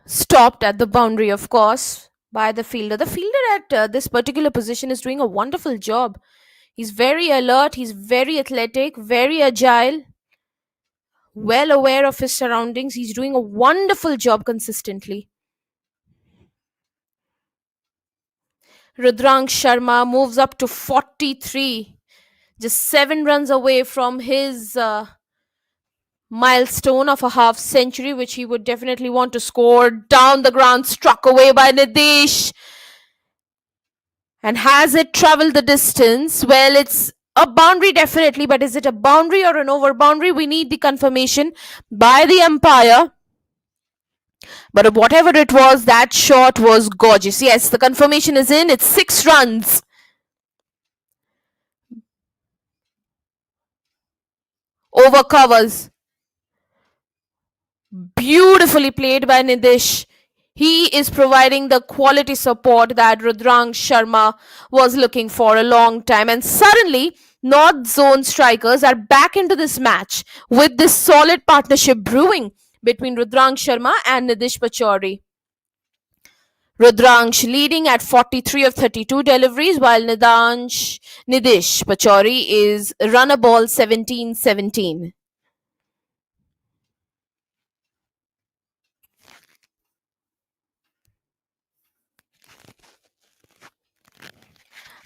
stopped at the boundary, of course, by the fielder. The fielder at this particular position is doing a wonderful job. He's very alert, he's very athletic, very agile, well aware of his surroundings. He's doing a wonderful job consistently. Rudrang Sharma moves up to 43, just 7 runs away from his milestone of a half century, which he would definitely want to score. Down the ground, struck away by Nidesh. And has it traveled the distance? Well, it's a boundary definitely, but is it a boundary or an over boundary? We need the confirmation by the umpire. But whatever it was, that shot was gorgeous. Yes, the confirmation is in. It's 6 runs. Over covers. Beautifully played by Nidish. He is providing the quality support that Rudrang Sharma was looking for a long time. And suddenly, North Zone strikers are back into this match with this solid partnership brewing between Rudrang Sharma and Nidish Pachauri. Rudransh leading at 43 of 32 deliveries, while Nidish Pachauri is run a ball 17-17.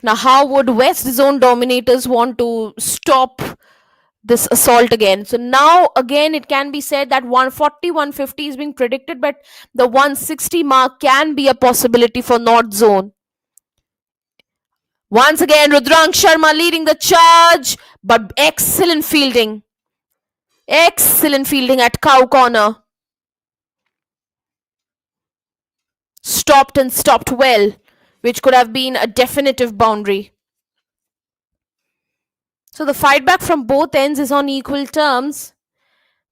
Now, how would West Zone Dominators want to stop this assault again? So now again it can be said that 140 150 is being predicted, but the 160 mark can be a possibility for North Zone. Once again, Rudrang Sharma leading the charge, but excellent fielding. Excellent fielding at cow corner. Stopped and stopped well, which could have been a definitive boundary. So the fight back from both ends is on equal terms.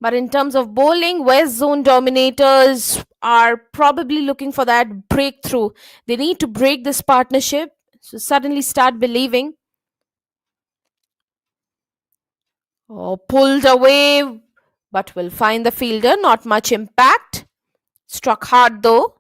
But in terms of bowling, West Zone Dominators are probably looking for that breakthrough. They need to break this partnership, so suddenly start believing. Oh, pulled away, but will find the fielder. Not much impact. Struck hard though.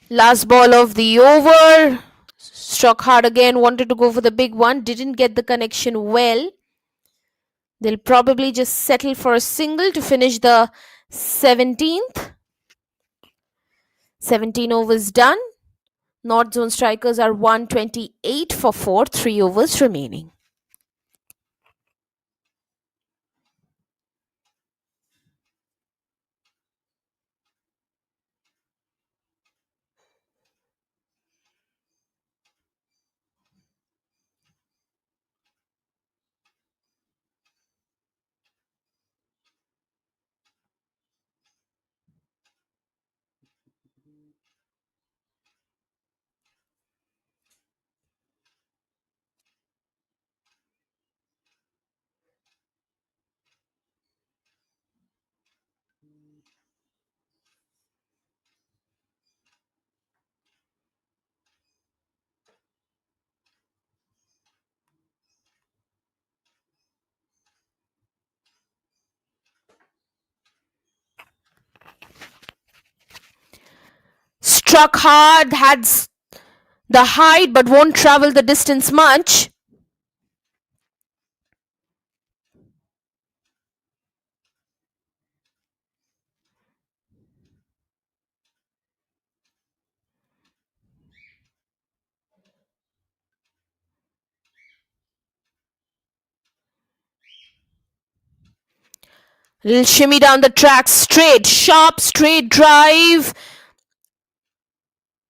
Last ball of the over. Struck hard again. Wanted to go for the big one. Didn't get the connection well. They'll probably just settle for a single to finish the 17th. 17 overs done. North Zone strikers are 128 for 4, 3 overs remaining. Struck hard, had the height but won't travel the distance much. Little shimmy down the track, straight, sharp, straight drive.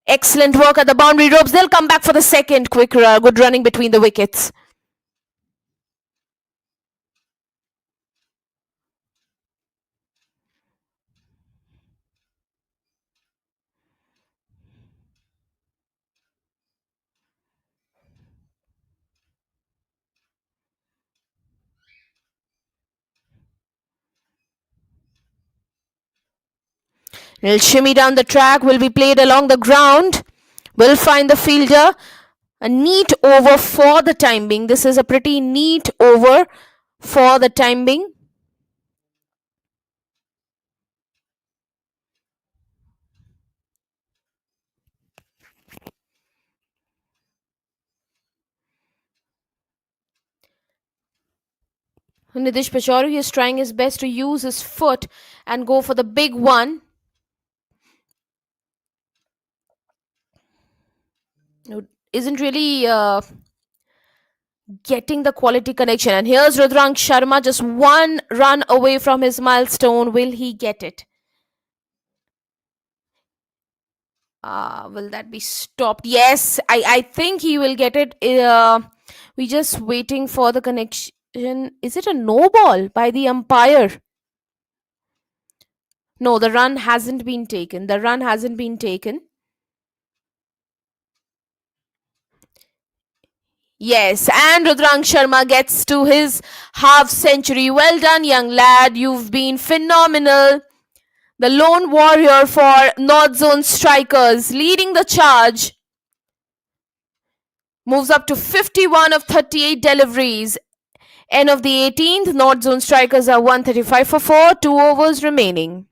Excellent work at the boundary ropes. They'll come back for the second. Quick, good running between the wickets. Will shimmy down the track, will be played along the ground, will find the fielder. A neat over for the time being. This is a pretty neat over for the time being. Nidish Pachauri is trying his best to use his foot and go for the big one. Isn't really getting the quality connection. And here's Rudrang Sharma, just one run away from his milestone. Will he get it? Will that be stopped? Yes, I think he will get it. We just waiting for the connection. Is it a no ball by the umpire? No, the run hasn't been taken. The run hasn't been taken. Yes, and Rudrang Sharma gets to his half century. Well done, young lad. You've been phenomenal. The lone warrior for North Zone strikers, leading the charge, moves up to 51 of 38 deliveries. End of the 18th, North Zone strikers are 135 for 4, 2 overs remaining.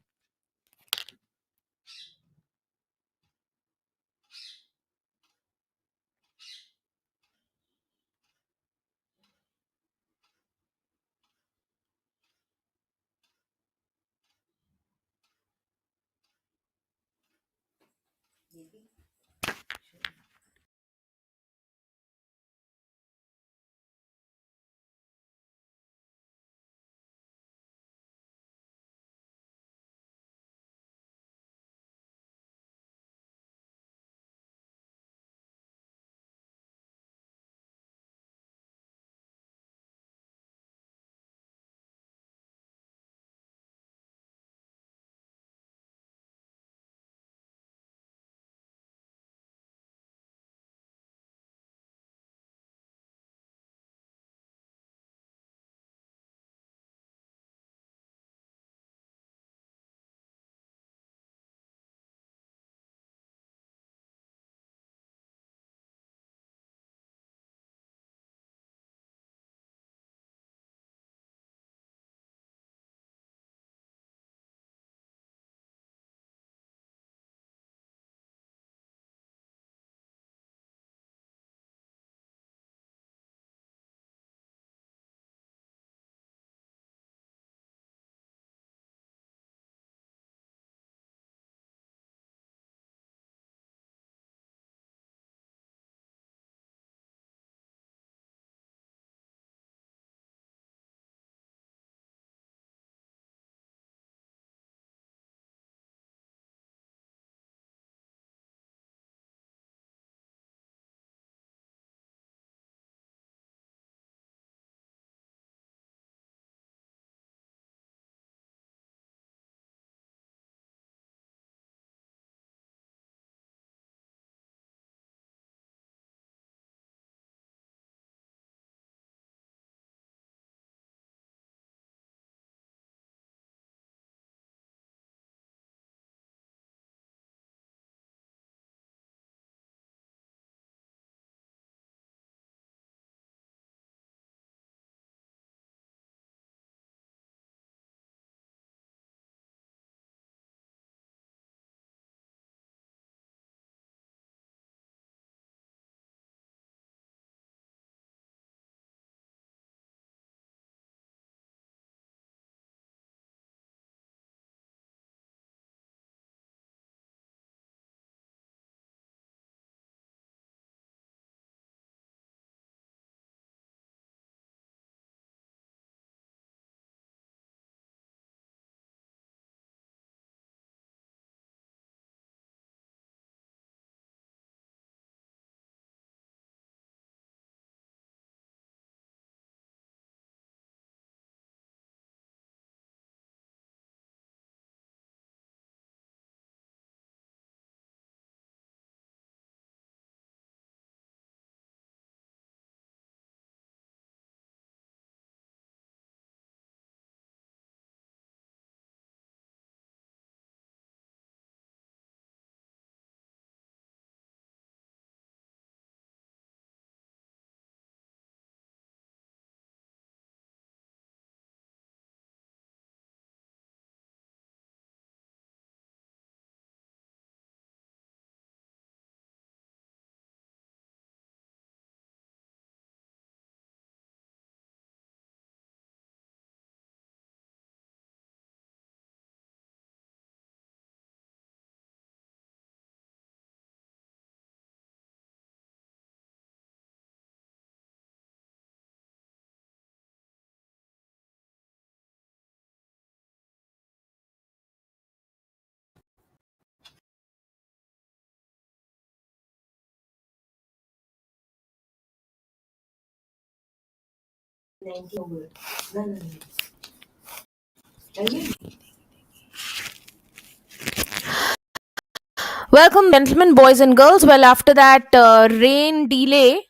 Welcome, gentlemen, boys, and girls. Well, after that rain delay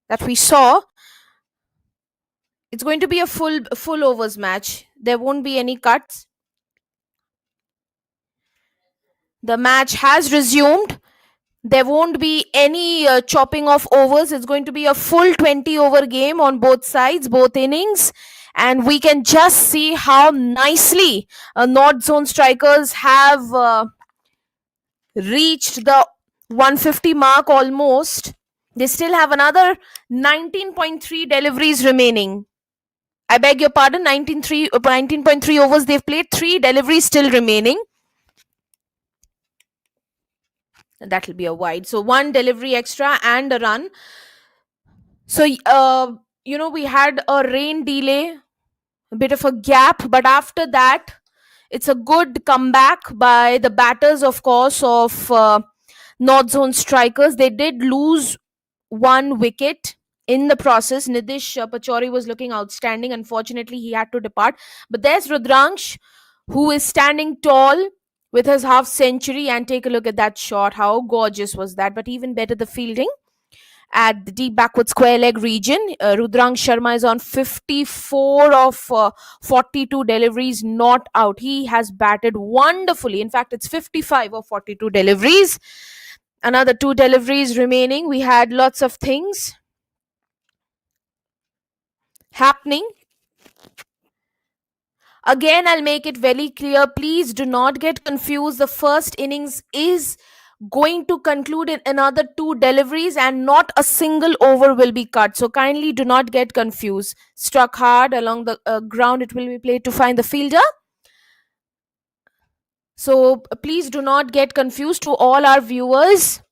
that we saw, it's going to be a full overs match. There won't be any cuts. The match has resumed. There won't be any chopping of overs. It's going to be a full 20 over game on both sides, both innings. And we can just see how nicely North Zone strikers have reached the 150 mark almost. They still have another 19.3 deliveries remaining. I beg your pardon, 19.3 overs they've played, 3 deliveries still remaining. That'll be a wide. So 1 delivery extra and a run. So, we had a rain delay, a bit of a gap, but after that, it's a good comeback by the batters, of course, of North Zone strikers. They did lose 1 wicket in the process. Nidish Pachori was looking outstanding. Unfortunately, he had to depart. But there's Rudransh, who is standing tall with his half century. And take a look at that shot. How gorgeous was that? But even better, the fielding at the deep backward square leg region. Rudrang Sharma is on 54 of 42 deliveries not out. He has batted wonderfully. In fact, it's 55 of 42 deliveries. Another 2 deliveries remaining. We had lots of things happening. Again, I'll make it very clear. Please do not get confused. The first innings is going to conclude in another 2 deliveries and not a single over will be cut. So kindly do not get confused. Struck hard along the ground. It will be played to find the fielder. So please do not get confused to all our viewers.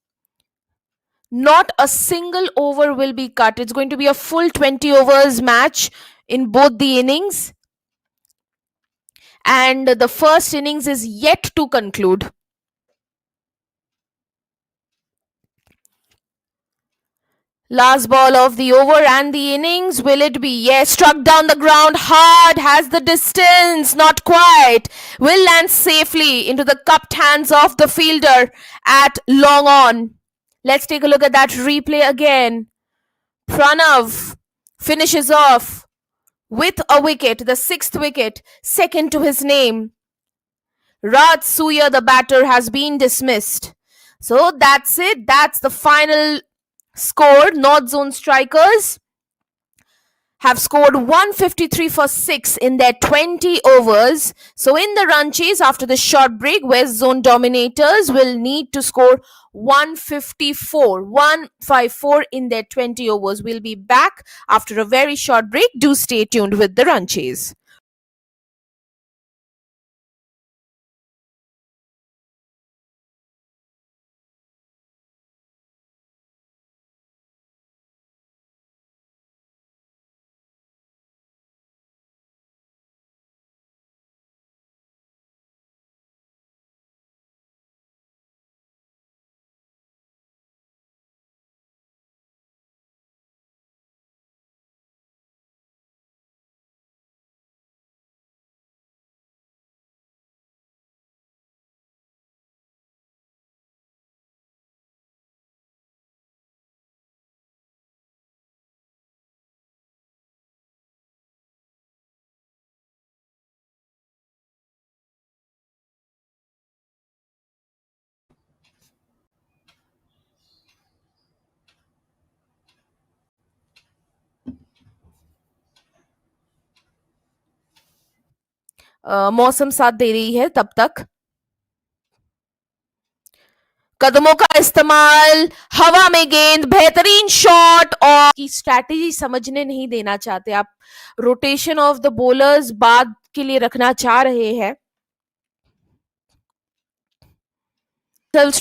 Not a single over will be cut. It's going to be a full 20 overs match in both the innings. And the first innings is yet to conclude. Last ball of the over and the innings. Will it be? Yes, struck down the ground hard. Has the distance. Not quite. Will land safely into the cupped hands of the fielder at long on. Let's take a look at that replay again. Pranav finishes off with a wicket, the 6th wicket, second to his name. Raj Suya, the batter, has been dismissed. So that's it. That's the final score. North Zone strikers have scored 153 for 6 in their 20 overs. So in the run chase after the short break, West Zone Dominators will need to score 154 in their 20 overs. We'll be back after a very short break. Do stay tuned with the run chase. मौसम साथ दे रही है तब तक कदमों का इस्तेमाल, हवा में गेंद, बेहतरीन शॉट और की स्ट्रैटेजी समझने नहीं देना चाहते आप. रोटेशन ऑफ द बॉलर्स बाद के लिए रखना चाह रहे हैं.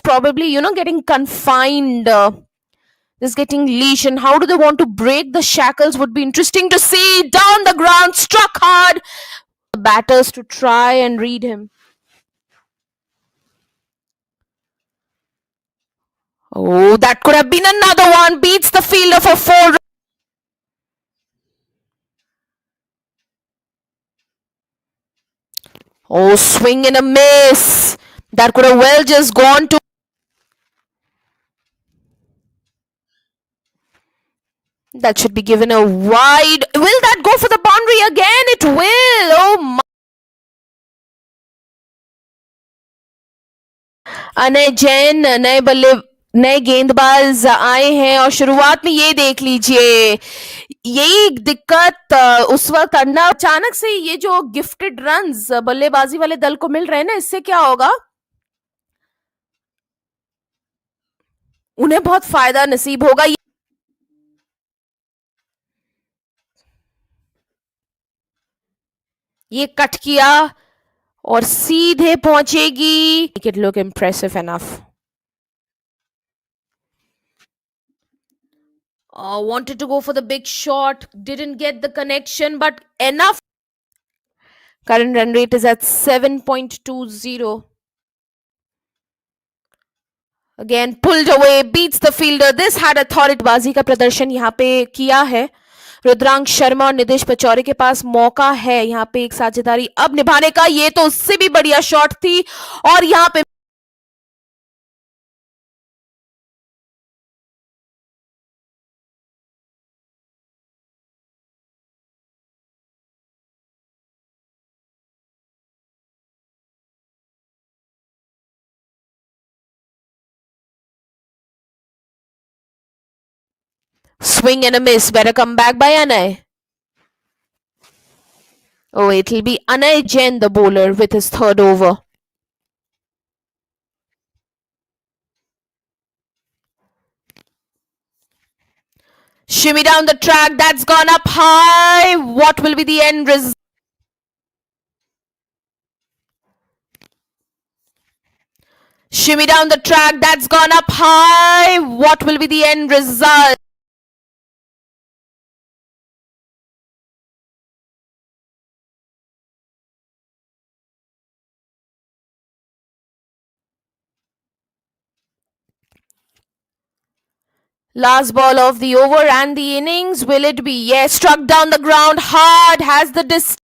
Probably, getting confined, just getting leash, and how do they want to break the shackles would be interesting to see. Down the ground, struck hard. The batters to try and read him. Oh, that could have been another one. Beats the fielder for 4. Oh, swing and a miss. That could have well just gone to. That should be given a wide. Will that go for the boundary again? It will. Oh my. Anay Jain नए बल्ले नए गेंदबाज आए हैं और शुरुआत में ये देख लीजिए यही दिक्कत उस वक्त अंडा अचानक से ये जो गिफ्टेड रन्स बल्लेबाजी वाले दल को मिल रहे हैं ना इससे क्या होगा उन्हें बहुत फायदा नसीब होगा ये कट किया और सीधे पहुंचेगी it look impressive enough wanted to go for the big shot didn't get the connection but enough current run rate is at 7.20 again pulled away beats the fielder this had authority का प्रदर्शन यहाँ पे किया है रुद्रांक शर्मा और निदेश पचौरी के पास मौका है यहाँ पे एक साझेदारी अब निभाने का ये तो उससे भी बढ़िया शॉट थी और यहाँ पे swing and a miss better come back by Anay. Oh, it'll be Anay Jain the bowler with his third over. Shimmy down the track, that's gone up high. What will be the end result? Shimmy down the track, that's gone up high. What will be the end result? Last ball of the over and the innings. Will it be? Yes, struck down the ground hard. Has the distance.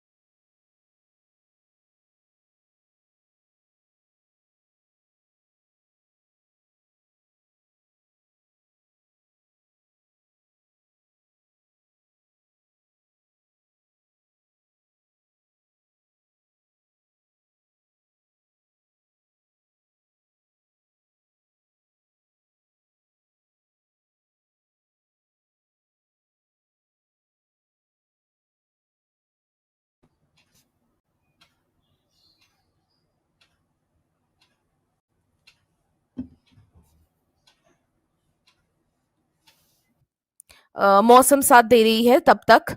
मौसम साथ दे रही है तब तक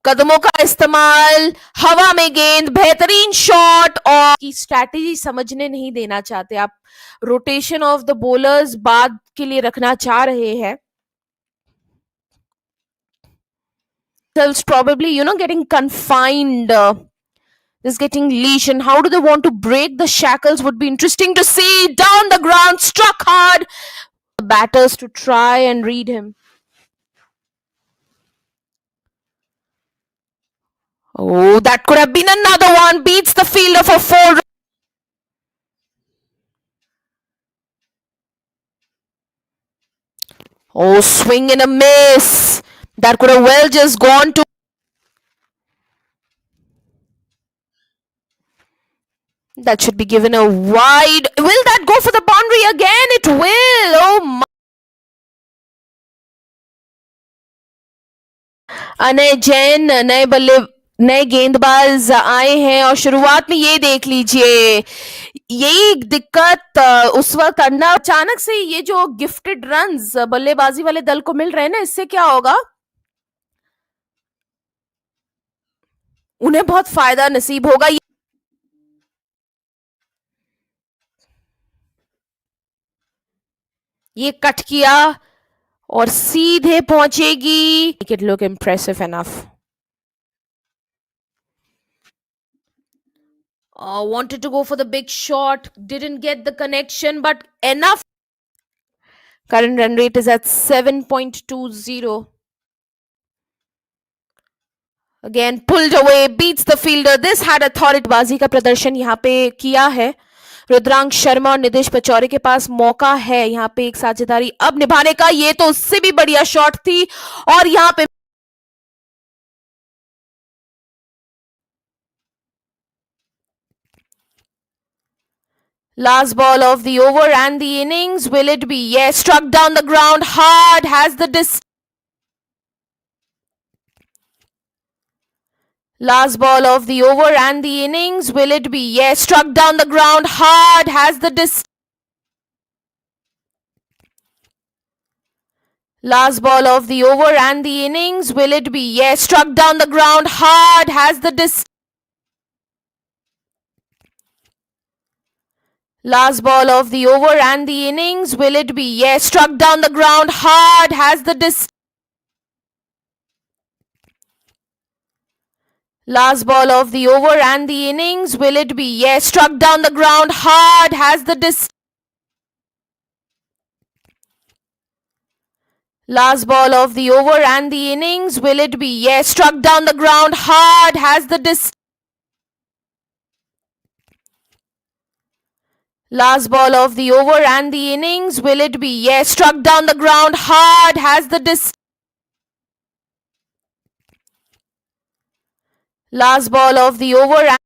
कदमों का इस्तेमाल हवा में गेंद बेहतरीन शॉट और की स्ट्रैटेजी समझने नहीं देना चाहते आप रोटेशन ऑफ द बॉलर्स बाद के लिए रखना चाह रहे हैं probably getting confined is getting leash and how do they want to break the shackles would be interesting to see down the ground struck hard the batters to try and read him oh that could have been another one beats the fielder for 4 oh swing and a miss that could have well just gone to that should be given a wide will that go for the boundary again it will oh my Anay Jain नए बल्ले नए गेंदबाज आए हैं और शुरुआत में ये देख लीजिए यही दिक्कत उस वक्त अंडा अचानक से ये जो गिफ्टेड रन्स बल्लेबाजी वाले दल को मिल रहे हैं ना इससे क्या होगा उन्हें बहुत फायदा नसीब होगा ये कट किया और सीधे पहुंचेगी it look impressive enough wanted to go for the big shot didn't get the connection but enough current run rate is at 7.20 again pulled away, beats the fielder. This had अथॉरिटीबाजी का प्रदर्शन यहाँ पे किया है रुद्रांश शर्मा और निदेश पचौरी के पास. मौका है यहाँ पे एक साझेदारी अब निभाने का. ये तो उससे भी बढ़िया शॉट थी और यहाँ पे last ball of the over and the innings. Will it be? Yes, struck down the ground hard. Has the last ball of the over and the innings. Will it be? Yes, struck down the ground hard. Has the last ball of the over and the innings. Will it be? Yes, struck down the ground hard. Has the last ball of the over and the innings. Will it be? Yes, struck down the ground hard. Has the last ball of the over and the innings. Will it be? Yes, struck down the ground hard. Has the last ball of the over and the innings. Will it be? Yes, struck down the ground hard. Has the last ball of the over and the innings. Will it be? Yes, struck down the ground hard. Has the last ball of the over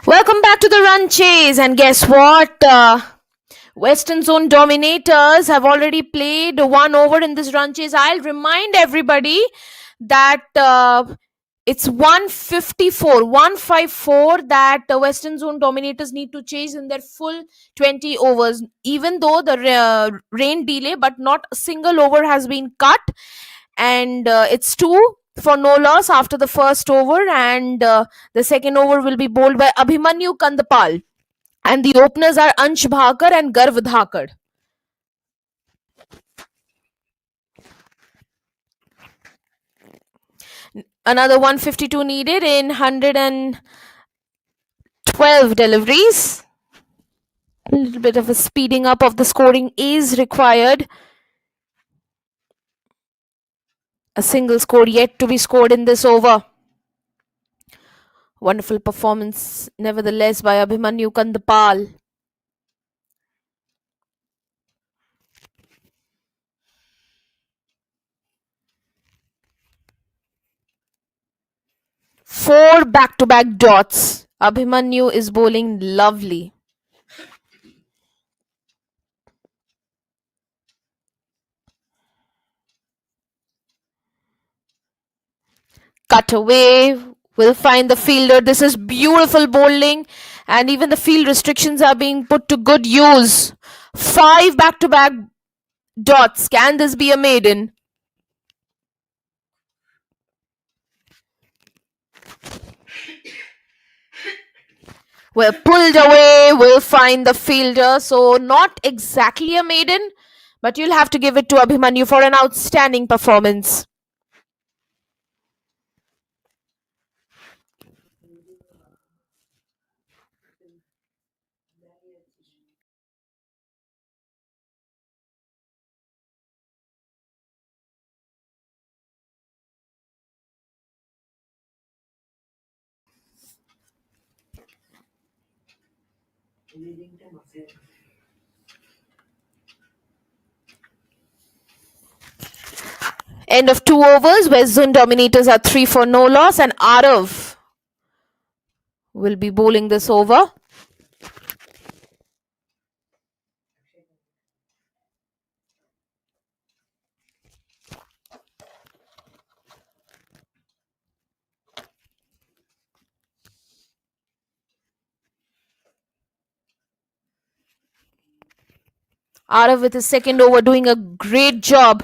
Welcome back to the run chase. And guess what? Western Zone Dominators have already played one over in this run chase. I'll remind everybody that it's 154 that Western Zone Dominators need to chase in their full 20 overs, even though the rain delay, but not a single over has been cut. And it's two for no loss after the first over, and the second over will be bowled by Abhimanyu Kandapal. And the openers are Ansh Bhakar and Garv Dhakar. Another 152 needed in 112 deliveries. A little bit of a speeding up of the scoring is required. A single score yet to be scored in this over. Wonderful performance, nevertheless, by Abhimanyu Kandapal. Four back-to-back dots. Abhimanyu is bowling lovely. Cut away. Will find the fielder. This is beautiful bowling, and even the field restrictions are being put to good use. Five back-to-back dots. Can this be a maiden? Well, pulled away. Will find the fielder. So not exactly a maiden, but you'll have to give it to Abhimanyu for an outstanding performance. End of two overs. West Zone Dominators are 3 for no loss, and Arav will be bowling this over. Arav with his second over doing a great job.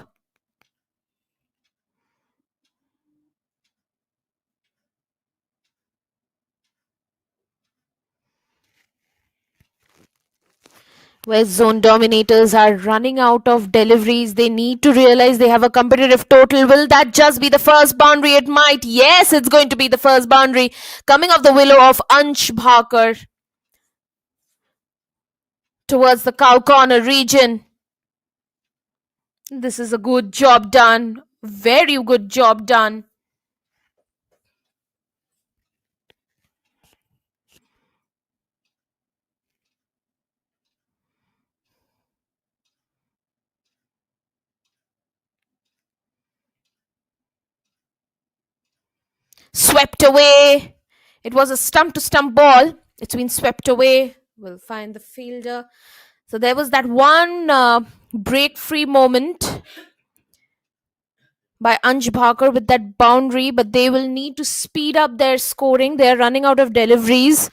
West Zone Dominators are running out of deliveries. They need to realize they have a competitive total. Will that just be the first boundary? It might. Yes, it's going to be the first boundary. Coming off the willow of Ansh Bhakar towards the cow corner region. This is a good job done. Very good job done. Swept away. It was a stump to stump ball. It's been swept away. We'll find the fielder. So there was that one break free moment by Ansh Bhakar with that boundary, but they will need to speed up their scoring. They are running out of deliveries.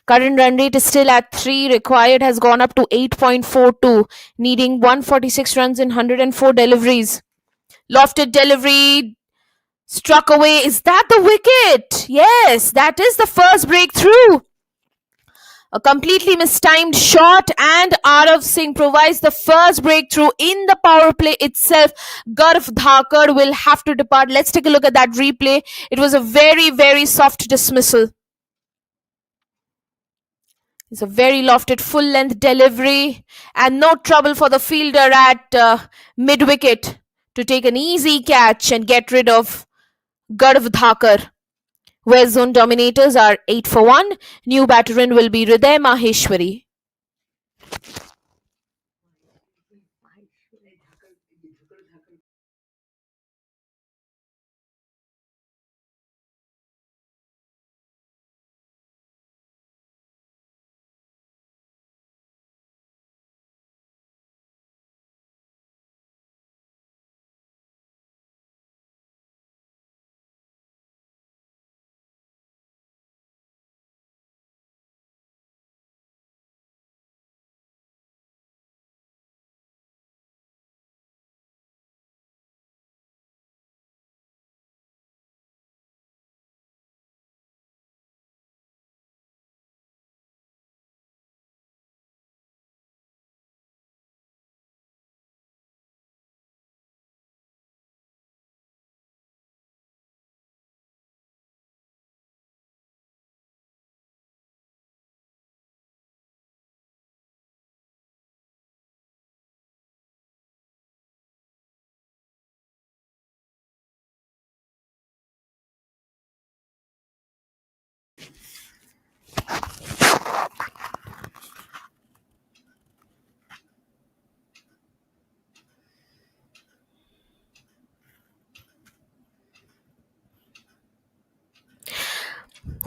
Current run rate is still at 3. Required has gone up to 8.42, needing 146 runs in 104 deliveries. Lofted delivery, struck away. Is that the wicket? Yes, that is the first breakthrough. A completely mistimed shot, and Arav Singh provides the first breakthrough in the power play itself. Garv Dhakar will have to depart. Let's take a look at that replay. It was a very, very soft dismissal. It's a very lofted full length delivery, and no trouble for the fielder at mid wicket to take an easy catch and get rid of Garv Dhakar. West Zone Dominators are 8 for 1. New batter in will be Hriday Maheshwari.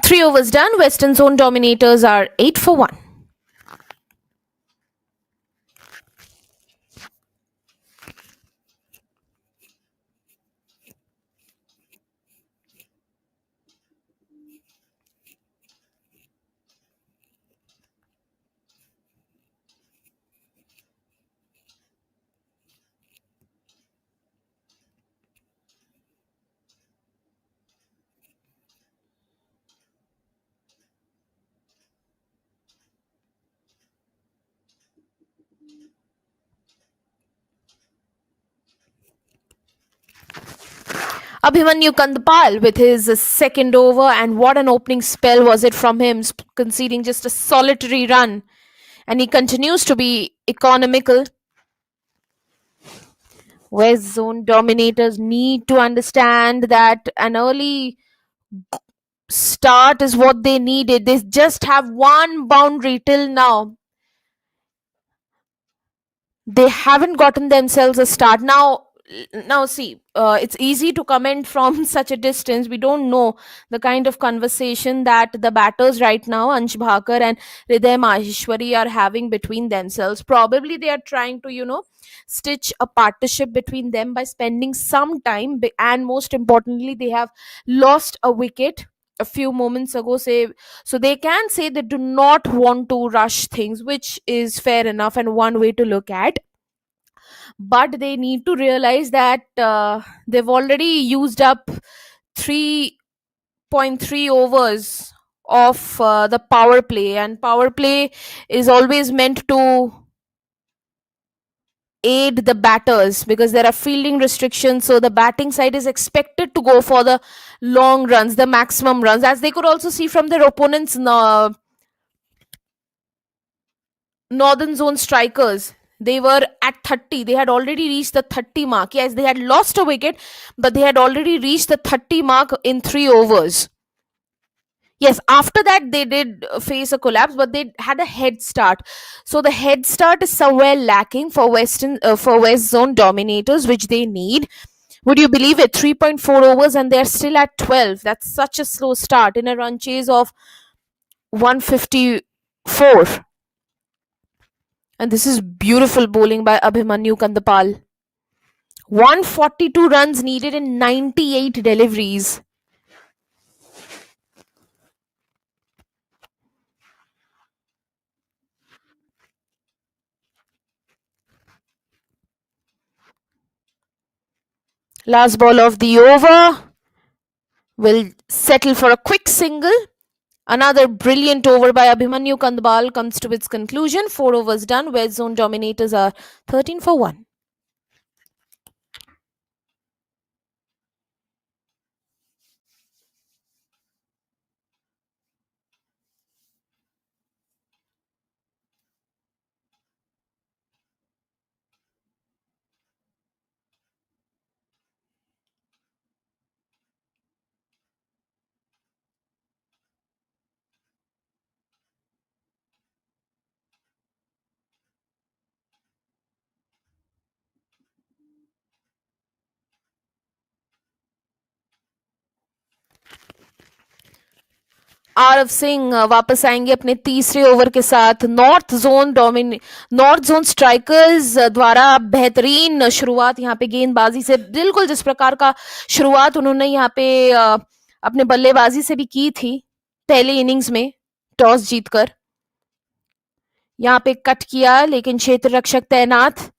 3 overs done. Western Zone Dominators are 8 for 1. Abhimanyu Kandpal with his second over, and what an opening spell was it from him, conceding just a solitary run. And he continues to be economical. West Zone Dominators need to understand that an early start is what they needed. They just have one boundary till now. They haven't gotten themselves a start. Now see, it's easy to comment from such a distance. We don't know the kind of conversation that the batters right now, Ansh Bhakar and Hriday Maheshwari, are having between themselves. Probably they are trying to, stitch a partnership between them by spending some time, and most importantly, they have lost a wicket a few moments ago, say, so they can say they do not want to rush things, which is fair enough and one way to look at. But they need to realize that they've already used up 3.3 overs of the power play, and power play is always meant to aid the batters because there are fielding restrictions, so the batting side is expected to go for the long runs, the maximum runs, as they could also see from their opponents' northern zone strikers. They were at 30. They had already reached the 30 mark. Yes, they had lost a wicket, but they had already reached the 30 mark in 3 overs. Yes, after that they did face a collapse, but they had a head start. So the head start is somewhere lacking for West Zone Dominators, which they need. Would you believe it? 3.4 overs and they're still at 12. That's such a slow start in a run chase of 154. And this is beautiful bowling by Abhimanyu Kandpal. 142 runs needed in 98 deliveries. Last ball of the over will settle for a quick single. Another brilliant over by Abhimanyu Kandpal comes to its conclusion. 4 overs done. West Zone Dominators are 13 for 1. Aarav Singh वापस आएंगे अपने तीसरे over के साथ. North zone strikers द्वारा बेहतरीन शुरुआत यहाँ पे गेंदबाजी से, बिल्कुल जिस प्रकार का शुरुआत उन्होंने यहाँ पे अपने बल्लेबाजी से भी की थी पहले इनिंग्स में टॉस जीतकर. यहाँ पे कट किया लेकिन क्षेत्र रक्षक तैनात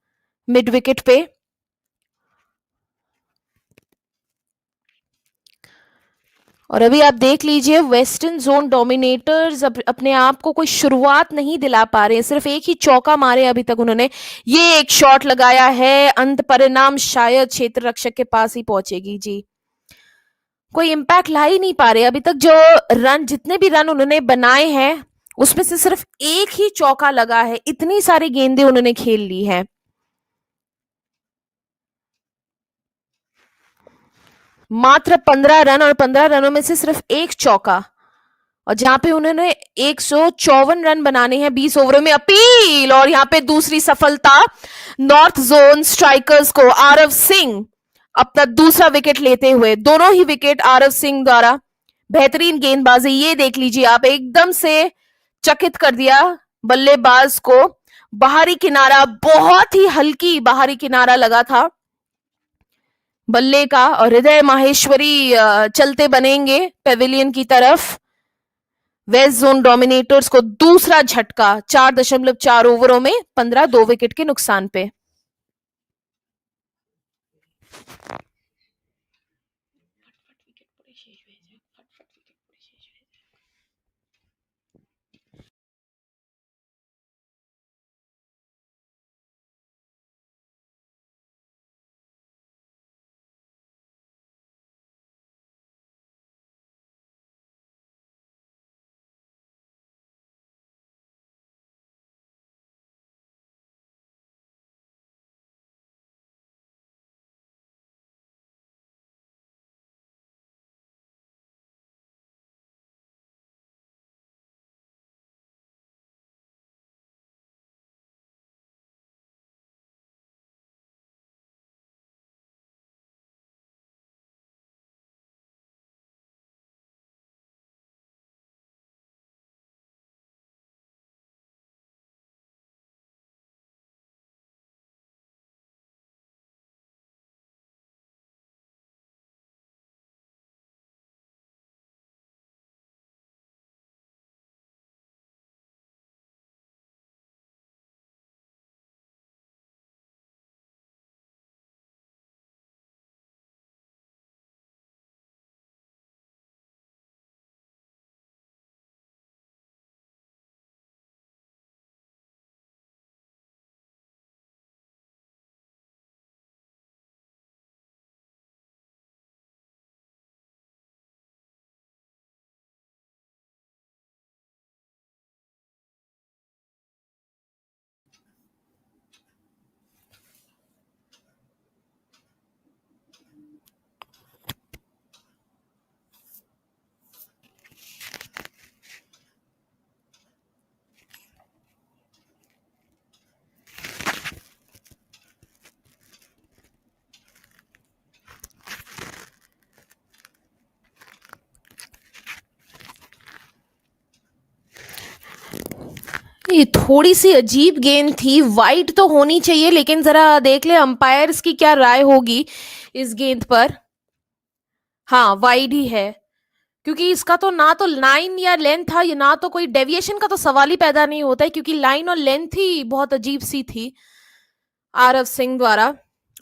मिड विकेट पे. और अभी आप देख लीजिए वेस्टर्न जोन डोमिनेटर्स अपने आप को कोई शुरुआत नहीं दिला पा रहे हैं. सिर्फ एक ही चौका मारे अभी तक उन्होंने. ये एक शॉट लगाया है, अंत परिणाम शायद क्षेत्र रक्षक के पास ही पहुंचेगी. जी, कोई इम्पैक्ट ला ही नहीं पा रहे अभी तक. जो रन, जितने भी रन उन्होंने बनाए हैं उसमें से सिर्फ एक ही चौका लगा है. इतनी सारी गेंदें उन्होंने खेल ली हैं. मात्र 15 रन और 15 रनों में से सिर्फ एक चौका, और जहां पे उन्होंने 154 रन बनाने हैं 20 ओवरों में. अपील, और यहाँ पे दूसरी सफलता नॉर्थ जोन स्ट्राइकर्स को. आरव सिंह अपना दूसरा विकेट लेते हुए, दोनों ही विकेट आरव सिंह द्वारा. बेहतरीन गेंदबाजी, ये देख लीजिए आप, एकदम से चकित कर दिया बल्लेबाज को। बाहरी किनारा, बहुत ही हल्की बाहरी किनारा लगा था बल्ले का, और हृदय माहेश्वरी चलते बनेंगे पेविलियन की तरफ। वेस्ट जोन डोमिनेटर्स को दूसरा झटका 4.4 ओवरों में 15, 2 विकेट के नुकसान पे। ये थोड़ी सी अजीब गेंद थी, वाइड तो होनी चाहिए, लेकिन जरा देख ले अंपायर्स की क्या राय होगी इस गेंद पर। हाँ, वाइड ही है, क्योंकि इसका तो ना तो लाइन या लेंथ था, ये ना तो कोई डेविएशन का तो सवाल ही पैदा नहीं होता है, क्योंकि लाइन और लेंथ ही बहुत अजीब सी थी आरव सिंह द्वारा।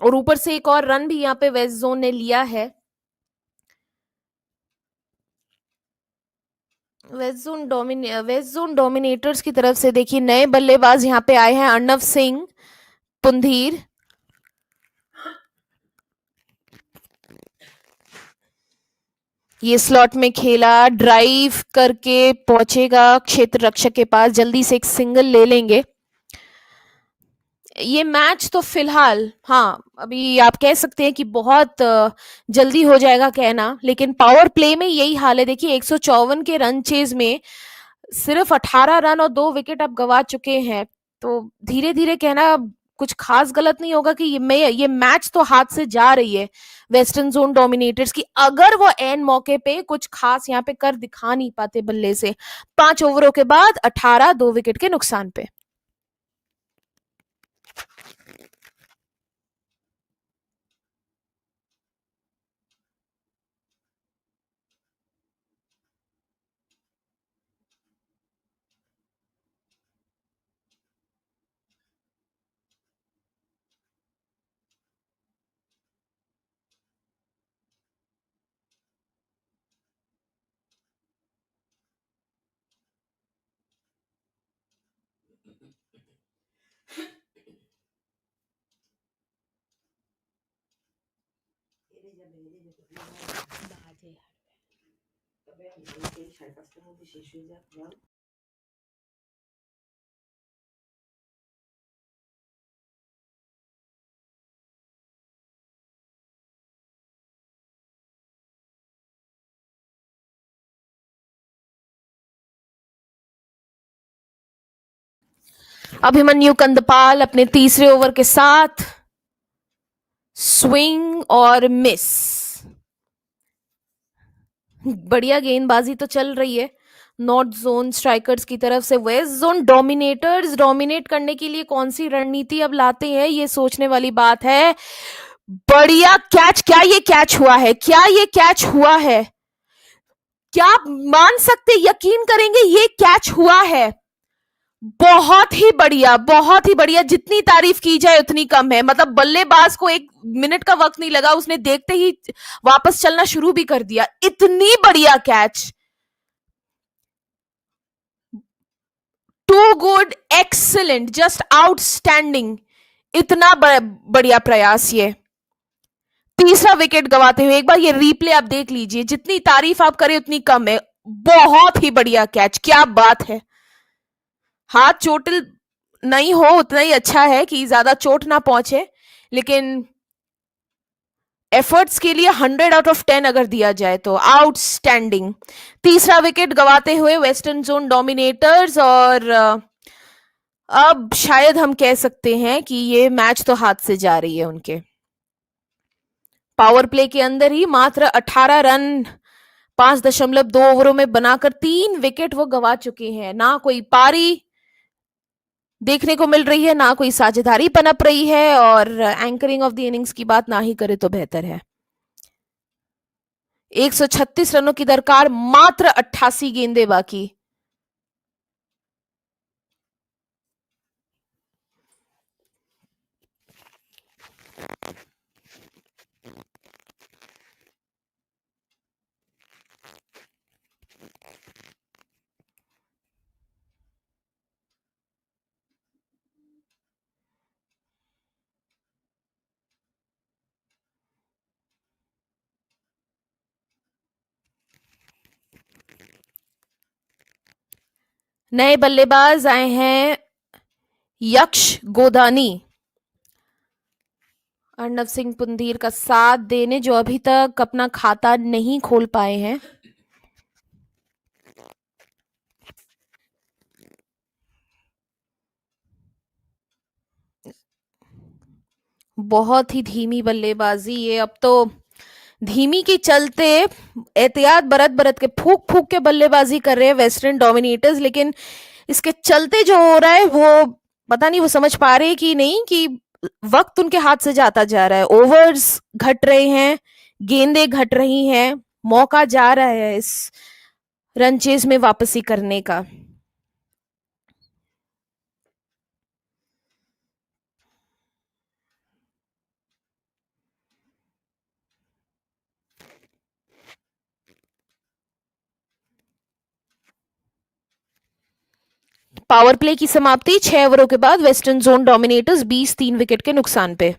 और ऊपर से एक और रन भी यहाँ पे वेस्ट जोन ने लिया है। वेस्ट जोन डोमिनेटर्स की तरफ से देखिए नए बल्लेबाज यहाँ पे आए हैं, अर्णव सिंह पुंधीर। ये स्लॉट में खेला, ड्राइव करके पहुंचेगा क्षेत्र रक्षक के पास, जल्दी से एक सिंगल ले लेंगे। ये मैच तो फिलहाल, हाँ, अभी आप कह सकते हैं कि बहुत जल्दी हो जाएगा कहना, लेकिन पावर प्ले में यही हाल है। देखिए 154 के रन चेज में सिर्फ 18 रन और 2 विकेट अब गवा चुके हैं, तो धीरे धीरे कहना कुछ खास गलत नहीं होगा कि ये मैच तो हाथ से जा रही है वेस्टर्न जोन डोमिनेटर्स की, अगर वो एन मौके पे कुछ खास यहाँ पे कर दिखा नहीं पाते बल्ले से। 5 ओवरों के बाद 18, 2 विकेट के नुकसान पे। अभिमन्यु कंदपाल अपने तीसरे ओवर के साथ स्विंग और मिस। बढ़िया गेंदबाजी तो चल रही है नॉर्थ जोन स्ट्राइकर्स की तरफ से। वेस्ट जोन डोमिनेटर्स डोमिनेट करने के लिए कौन सी रणनीति अब लाते हैं, ये सोचने वाली बात है। बढ़िया कैच, क्या ये कैच हुआ है, क्या ये कैच हुआ है, क्या आप मान सकते, यकीन करेंगे ये कैच हुआ है। बहुत ही बढ़िया, बहुत ही बढ़िया, जितनी तारीफ की जाए उतनी कम है। मतलब बल्लेबाज को 1 मिनट का वक्त नहीं लगा, उसने देखते ही वापस चलना शुरू भी कर दिया। इतनी बढ़िया catch, too good, excellent, just outstanding. इतना बढ़िया प्रयास ये। तीसरा विकेट गवाते हुए एक बार ये रिप्ले आप देख लीजिए, जितनी तारीफ आप करें उतनी कम है। बहुत ही बढ़िया कैच, क्या बात है। हाथ चोटिल नहीं हो उतना ही अच्छा है कि ज्यादा चोट ना पहुंचे, लेकिन एफर्ट्स के लिए 100 आउट ऑफ 10 अगर दिया जाए तो आउटस्टैंडिंग। तीसरा विकेट गवाते हुए वेस्टर्न जोन डोमिनेटर्स, और अब शायद हम कह सकते हैं कि ये मैच तो हाथ से जा रही है उनके। पावर प्ले के अंदर ही मात्र 18 रन 5.2 ओवरों में बनाकर 3 विकेट वो गवा चुके हैं। ना कोई पारी देखने को मिल रही है, ना कोई साझेदारी पनप रही है, और एंकरिंग ऑफ द इनिंग्स की बात ना ही करे तो बेहतर है। 136 रनों की दरकार, मात्र 88 गेंदे बाकी। नए बल्लेबाज आए हैं यक्ष गोदानी, अर्नव सिंह पुंदीर का साथ देने, जो अभी तक अपना खाता नहीं खोल पाए हैं। बहुत ही धीमी बल्लेबाजी ये, अब तो धीमी के चलते एहतियात बरत बरत के, फूक फूक के बल्लेबाजी कर रहे हैं वेस्टर्न डोमिनेटर्स, लेकिन इसके चलते जो हो रहा है वो पता नहीं वो समझ पा रहे कि नहीं कि वक्त उनके हाथ से जाता जा रहा है। ओवर्स घट रहे हैं, गेंदें घट रही हैं, मौका जा रहा है इस रन चेज में वापसी करने का। पावर प्ले की समाप्ति 6 ओवरों के बाद वेस्टर्न जोन डोमिनेटर्स 20 3 विकेट के नुकसान पे।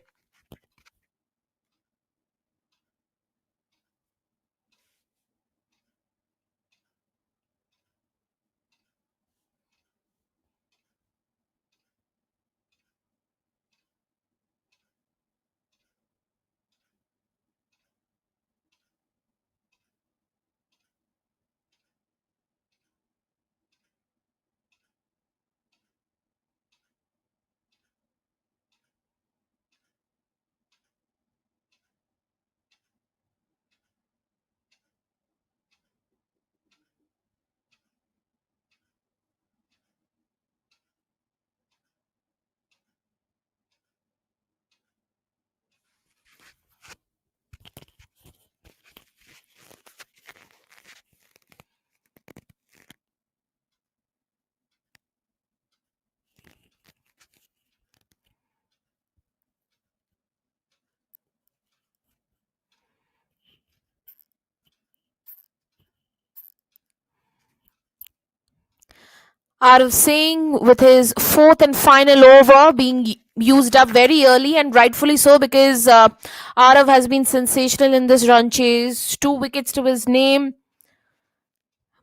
Arav Singh with his fourth and final over being used up very early, and rightfully so, because Arav has been sensational in this run chase. 2 wickets to his name.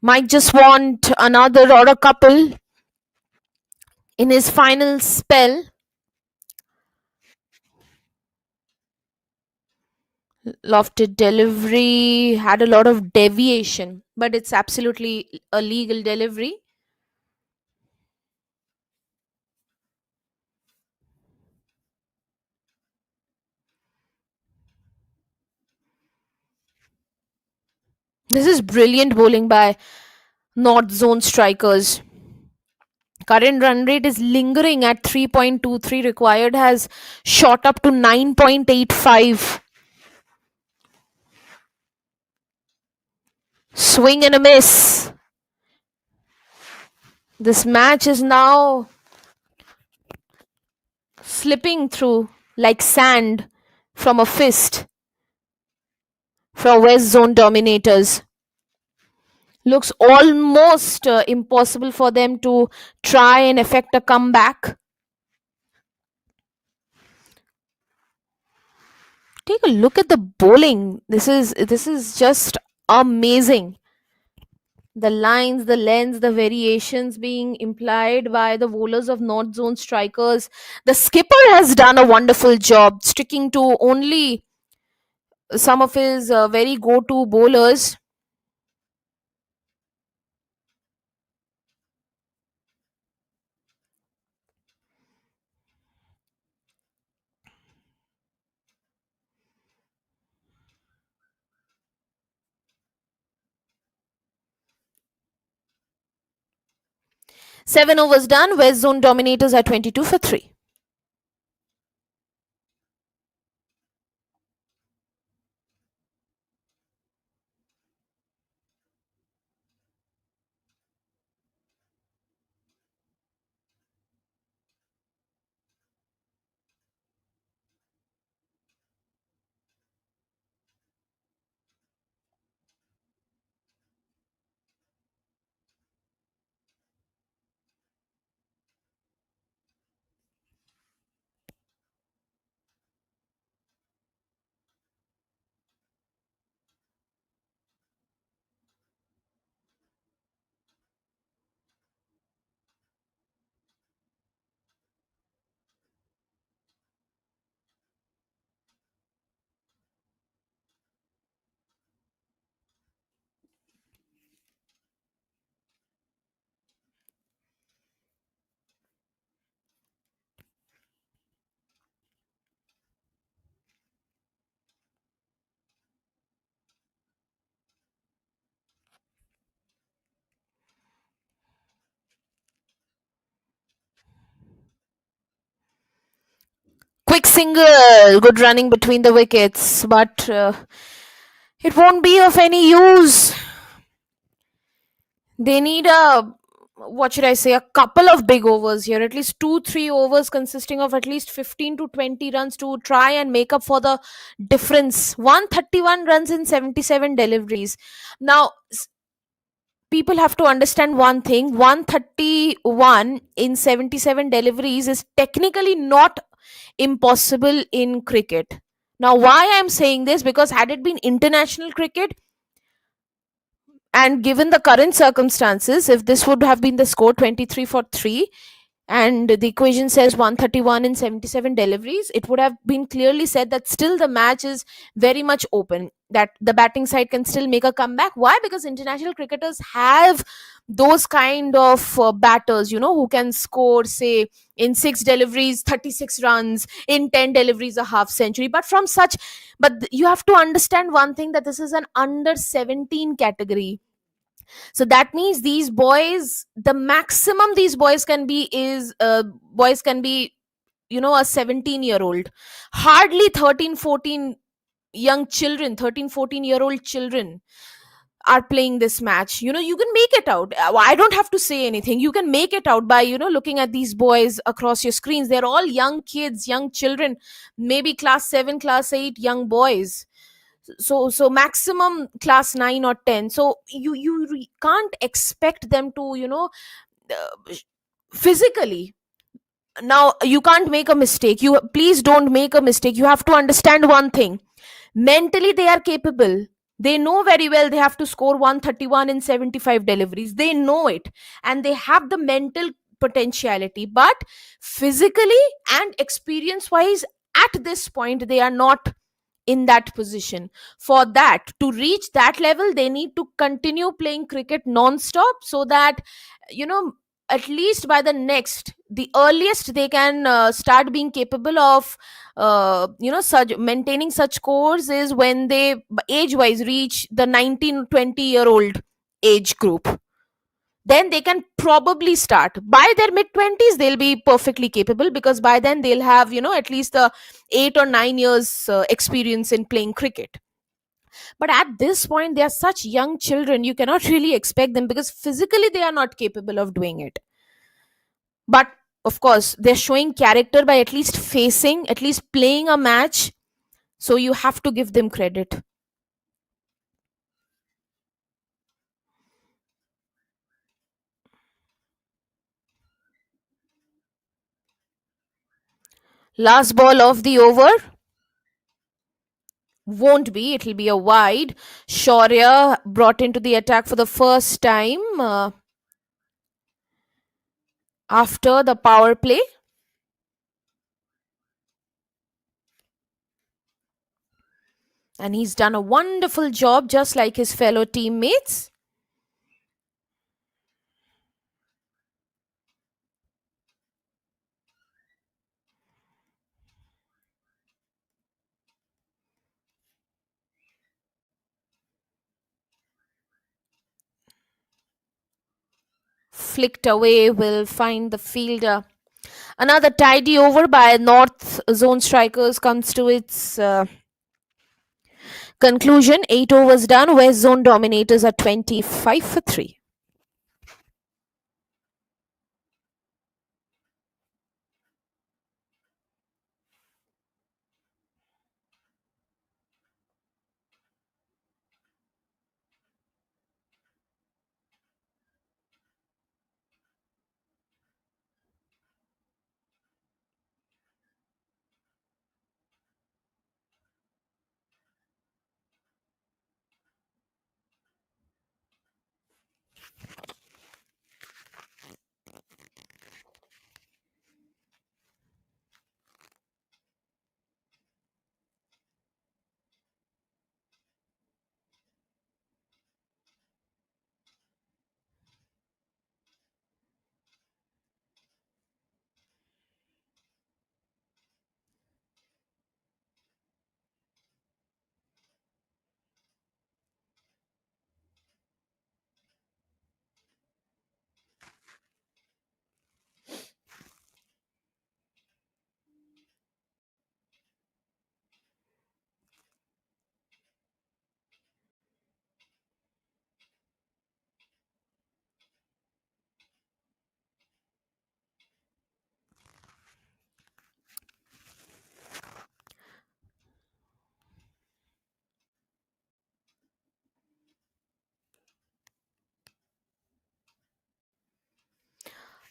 Might just want another or a couple in his final spell. Lofted delivery, had a lot of deviation, but it's absolutely a legal delivery. This is brilliant bowling by North Zone strikers. Current run rate is lingering at 3.23, required has shot up to 9.85. Swing and a miss. This match is now slipping through like sand from a fist for West Zone Dominators. Looks almost impossible for them to try and effect a comeback. Take a look at the bowling. This is just amazing. The lines, the lengths, the variations being implied by the bowlers of North Zone strikers. The skipper has done a wonderful job sticking to only some of his very go-to bowlers. 7 overs done. West Zone Dominators are 22 for 3. 'Quick single, good running between the wickets, but it won't be of any use. They need a, what should I say, a couple of big overs here, at least 2 3 overs consisting of at least 15 to 20 runs to try and make up for the difference. 131 runs in 77 deliveries. Now, people have to understand one thing: 131 in 77 deliveries is technically not impossible in cricket. Now, why I'm saying this, because had it been international cricket, and given the current circumstances, if this would have been the score 23 for 3, and the equation says 131 in 77 deliveries, it would have been clearly said that still the match is very much open, that the batting side can still make a comeback. Why? Because international cricketers have those kind of batters, who can score, say, in 6 deliveries 36 runs, in 10 deliveries a half century. But you have to understand one thing, that this is an under 17 category. So that means these boys, the maximum these boys can be is boys can be, a 17-year-old. Hardly 13 14 young children, 13 14-year-old children are playing this match. You can make it out. I don't have to say anything. You can make it out by, looking at these boys across your screens. They're all young kids, young children, maybe class 7, class 8 young boys. So maximum class 9 or 10. So you can't expect them to, uh, physically. Now, you can't make a mistake. You please don't make a mistake. You have to understand one thing: mentally they are capable. They know very well they have to score 131 in 75 deliveries. They know it, and they have the mental potentiality. But physically and experience wise, at this point they are not in that position. For that to reach that level, they need to continue playing cricket non-stop, so that, you know at least by the earliest they can start being capable of such maintaining such scores is when they age wise reach the 19-20-year-old age group. Then they can probably start by their mid 20s. They'll be perfectly capable, because by then they'll have at least the 8 or 9 years experience in playing cricket. But at this point, they are such young children, you cannot really expect them, because physically they are not capable of doing it. But of course, they're showing character by at least facing, at least playing a match. So you have to give them credit. Last ball of the over won't be, it'll be a wide. Shaurya brought into the attack for the first time after the power play. And he's done a wonderful job, just like his fellow teammates. Flicked away, will find the fielder. Another tidy over by North Zone strikers comes to its conclusion. 8 overs done. West Zone Dominators are 25 for 3.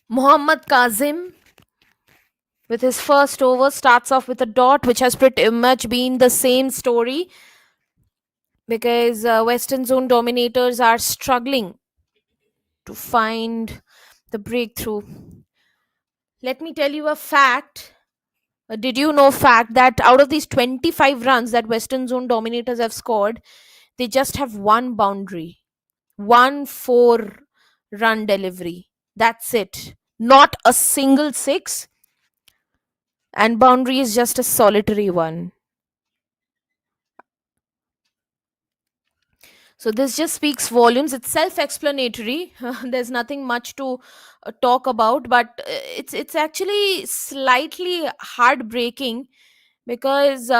Mohammad Kazim, with his first over, starts off with a dot, which has pretty much been the same story, because Western Zone Dominators are struggling to find the breakthrough. Let me tell you a fact. Did you know fact that out of these 25 runs that Western Zone Dominators have scored, they just have one boundary, one 4-run delivery. That's it. Not a single six, and boundary is just a solitary one. So this just speaks volumes. It's self-explanatory. There's nothing much to talk about, but it's actually slightly heartbreaking, because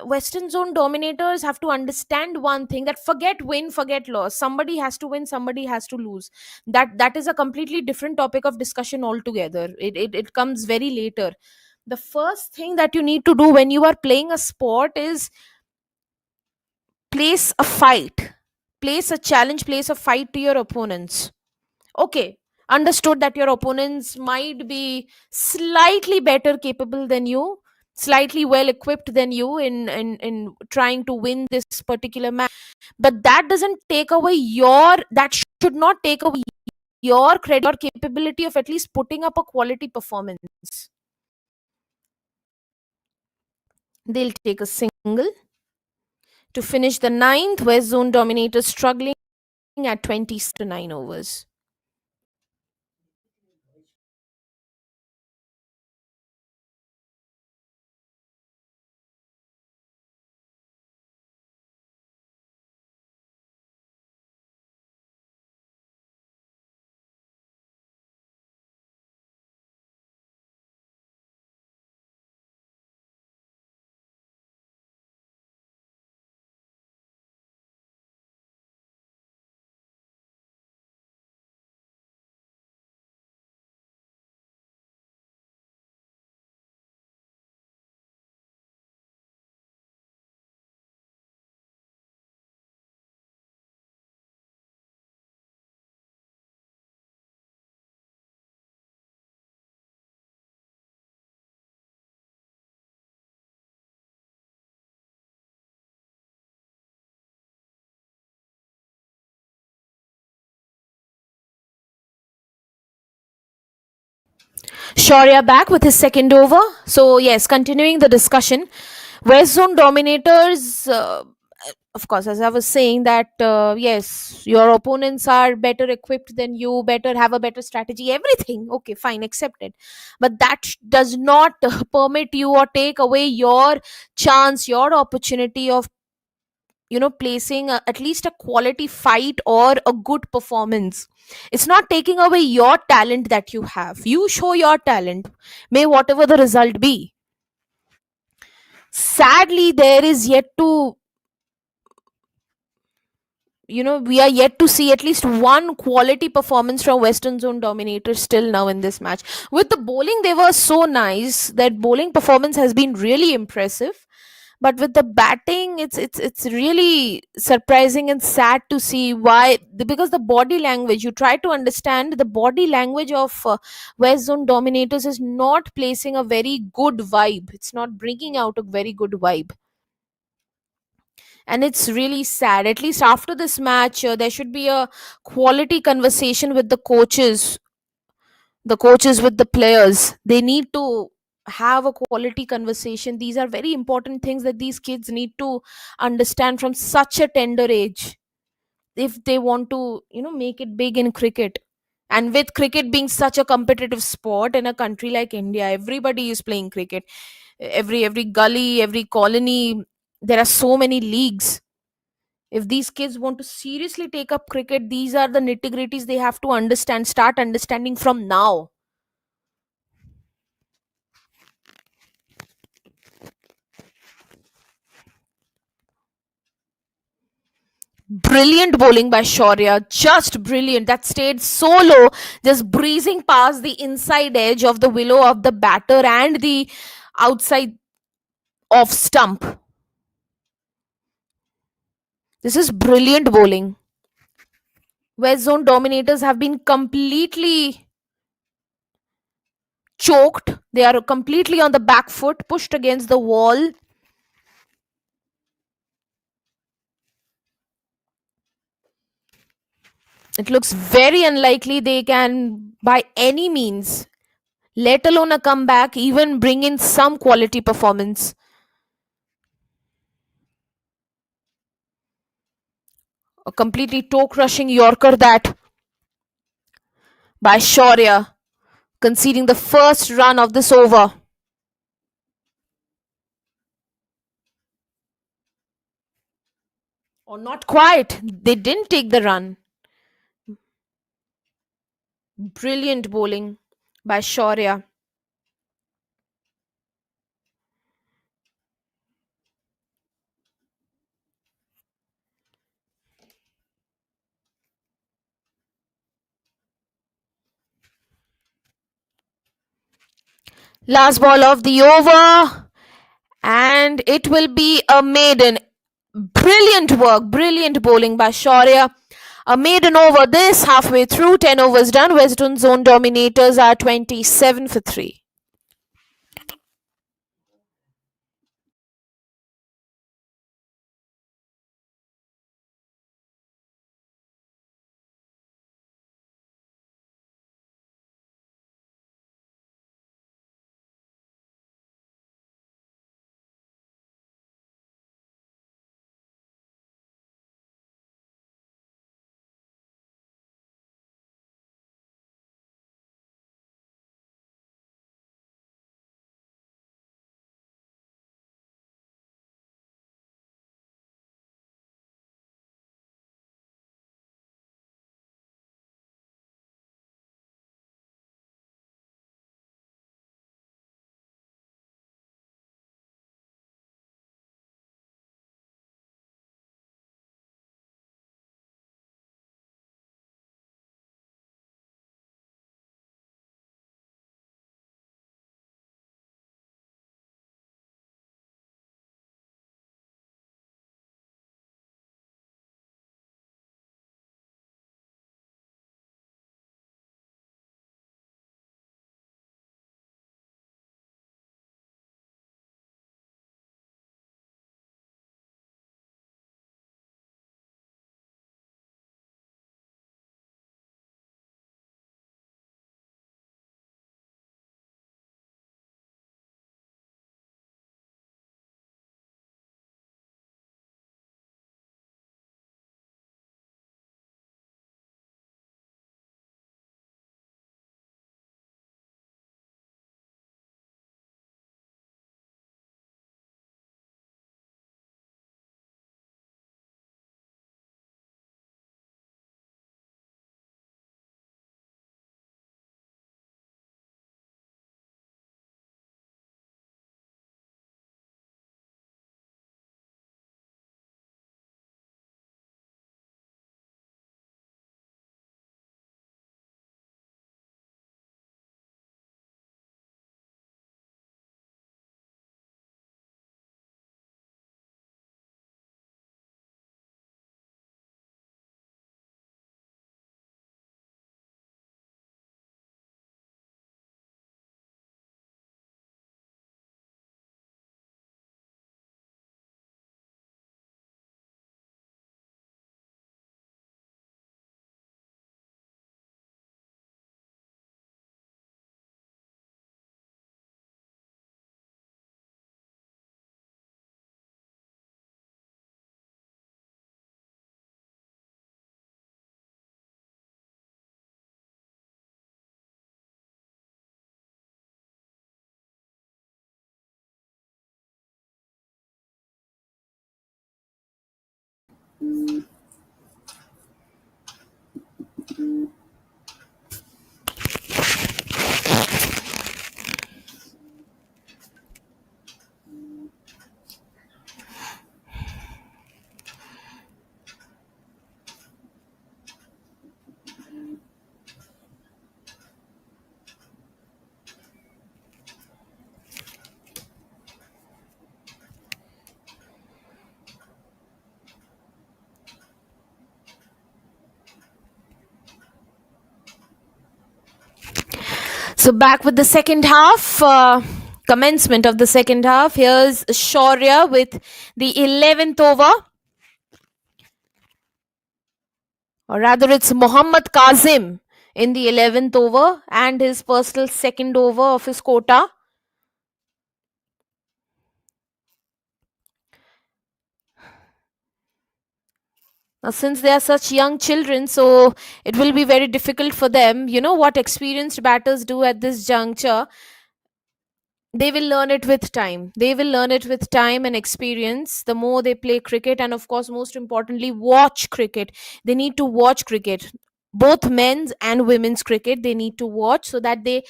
Western Zone Dominators have to understand one thing, that forget win, forget loss. Somebody has to win, somebody has to lose. That is a completely different topic of discussion altogether. It comes very later. The first thing that you need to do when you are playing a sport is place a fight, place a challenge, place a fight to your opponents. Okay, understood that your opponents might be slightly better capable than you, slightly well equipped than you in trying to win this particular match, but that should not take away your credit or capability of at least putting up a quality performance. They'll take a single to finish the ninth. West Zone Dominators struggling at 20 to 9 overs. Shaurya back with his second over. So, yes, continuing the discussion. West Zone Dominators, of course, as I was saying, that yes, your opponents are better equipped than you, better have a better strategy, everything. Okay, fine, accepted. But that does not permit you or take away your chance, your opportunity of placing at least a quality fight or a good performance. It's not taking away your talent that you have. You show your talent, may whatever the result be. Sadly, there is yet to we are yet to see at least one quality performance from Western Zone Dominators still now in this match. With the bowling, they were so nice. That bowling performance has been really impressive, but with the batting, it's really surprising and sad to see why. Because the body language, you try to understand the body language of West Zone Dominators is not placing a very good vibe. It's not bringing out a very good vibe, and it's really sad. At least after this match, there should be a quality conversation with the coaches with the players. They need to have a quality conversation. These are very important things that these kids need to understand from such a tender age, if they want to make it big in cricket. And with cricket being such a competitive sport in a country like India, everybody is playing cricket. Every gully, every colony, there are so many leagues. If these kids want to seriously take up cricket, these are the nitty gritties they have to understand, start understanding from now. Brilliant bowling by Shaurya, just brilliant. That stayed so low, just breezing past the inside edge of the willow of the batter and the outside off stump. This is brilliant bowling. West Zone Dominators have been completely choked. They are completely on the back foot, pushed against the wall. It looks very unlikely they can, by any means, let alone a comeback, even bring in some quality performance. A completely toe crushing Yorker that by Shaurya, conceding the first run of this over. Or not quite. They didn't take the run. Brilliant bowling by Shaurya. Last ball of the over, and it will be a maiden. Brilliant work, brilliant bowling by Shaurya. A maiden over this halfway through, 10 overs done. Western Zone Dominators are 27 for 3. So back with the second half, commencement of the second half. Here's Shaurya with the 11th over, or rather, it's Muhammad Kazim in the 11th over and his personal second over of his quota. Now, since they are such young children, so it will be very difficult for them. You know what experienced batters do at this juncture? They will learn it with time. They will learn it with time and experience. The more they play cricket, and of course, most importantly, watch cricket. They need to watch cricket. Both men's and women's cricket, they need to watch so that they,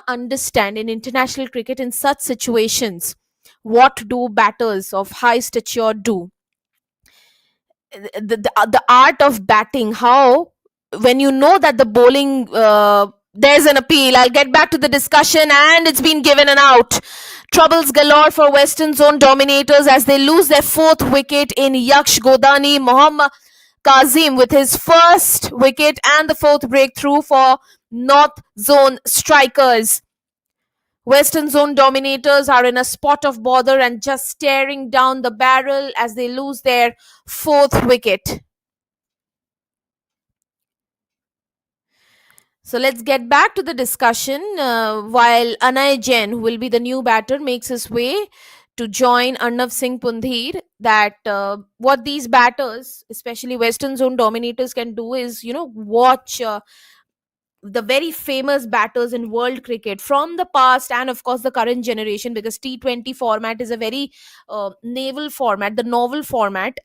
understand in international cricket in such situations what do batters of high stature do. The art of batting, how when you know that the bowling there's an appeal. I'll get back to the discussion, and it's been given an out. Troubles galore for Western Zone Dominators as they lose their fourth wicket in Yaksh Godani. Mohammad Kazim with his first wicket and the fourth breakthrough for North Zone strikers. Western Zone Dominators are in a spot of bother and just staring down the barrel as they lose their fourth wicket. So let's get back to the discussion while Anay Jain, who will be the new batter, makes his way to join Arnav Singh Pundhir. That what these batters, especially Western Zone Dominators, can do is, watch the very famous batters in world cricket from the past and of course the current generation, because T20 format is a very naval format, the novel format.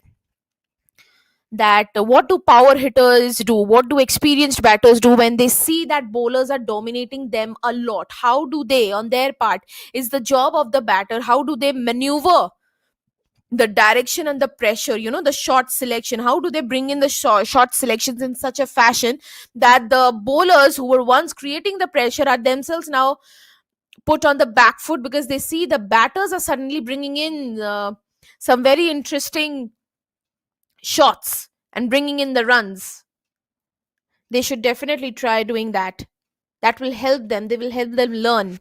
That what do power hitters do, what do experienced batters do when they see that bowlers are dominating them a lot? How do they, on their part, is the job of the batter, how do they maneuver the direction and the pressure, the shot selection, how do they bring in the shot selections in such a fashion that the bowlers who were once creating the pressure are themselves now put on the back foot because they see the batters are suddenly bringing in some very interesting shots and bringing in the runs. They should definitely try doing that. That will help them. They will help them learn.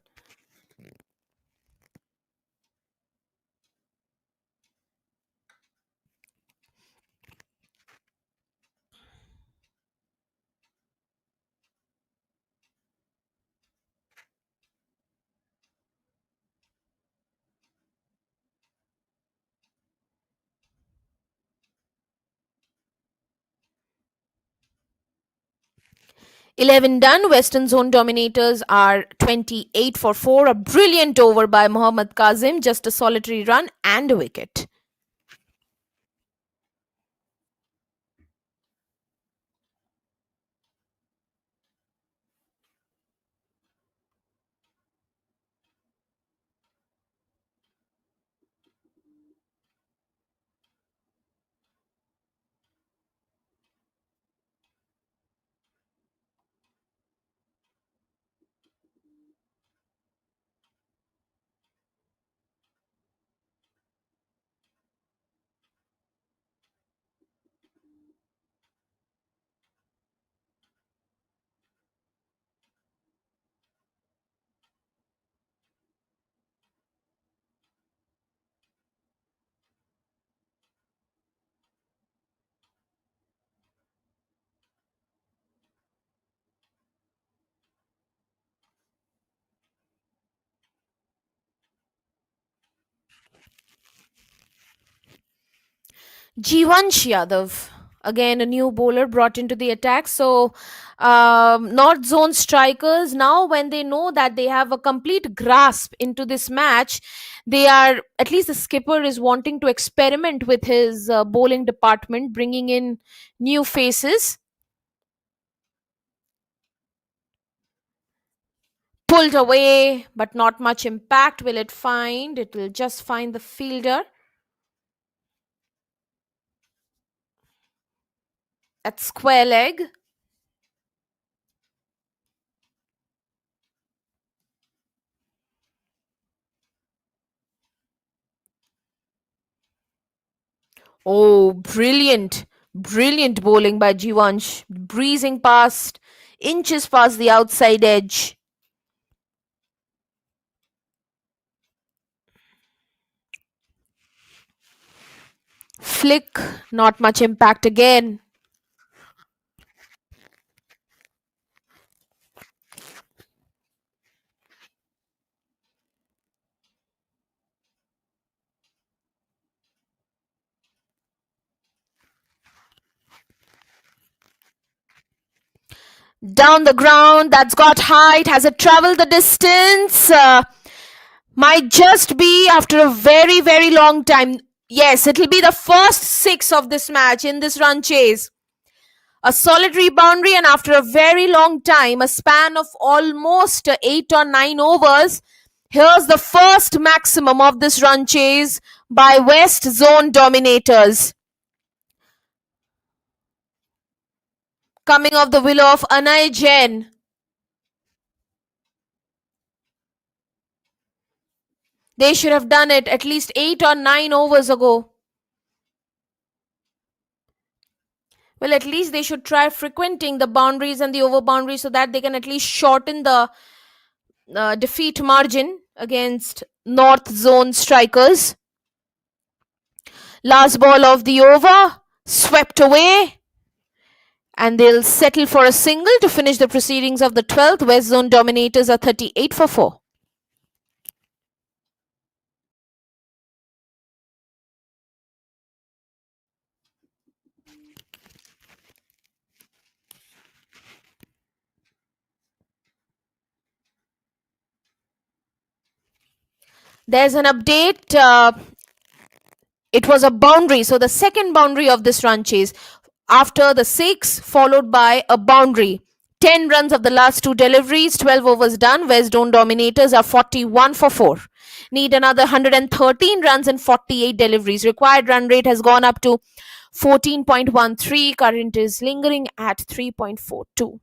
11 done. Western Zone Dominators are 28 for 4. A brilliant over by Mohammad Kazim. Just a solitary run and a wicket. Jivansh Yadav. Again, a new bowler brought into the attack. So, North Zone strikers now, when they know that they have a complete grasp into this match, they are, at least the skipper is wanting to experiment with his bowling department, bringing in new faces. Pulled away, but not much impact will it find. It will just find the fielder at square leg. Oh, brilliant. Brilliant bowling by Jivansh. Breezing past, inches past the outside edge. Flick, not much impact again. Down the ground, that's got height. Has it traveled the distance? Might just be after a very, very long time. Yes, it'll be the first six of this match in this run chase. A solitary boundary, and after a very long time, a span of almost 8 or 9 overs, here's the first maximum of this run chase by West Zone Dominators. Coming off the willow of Anay Jain. They should have done it at least 8 or 9 overs ago. Well, at least they should try frequenting the boundaries and the over boundaries so that they can at least shorten the defeat margin against North Zone strikers. Last ball of the over, swept away, and they'll settle for a single to finish the proceedings of the 12th. West Zone Dominators are 38 for 4. There's an update. It was a boundary. So the second boundary of this run chase, after the 6, followed by a boundary. 10 runs of the last 2 deliveries, 12 overs done. West Zone Dominators are 41 for 4. Need another 113 runs and 48 deliveries. Required run rate has gone up to 14.13. Current is lingering at 3.42.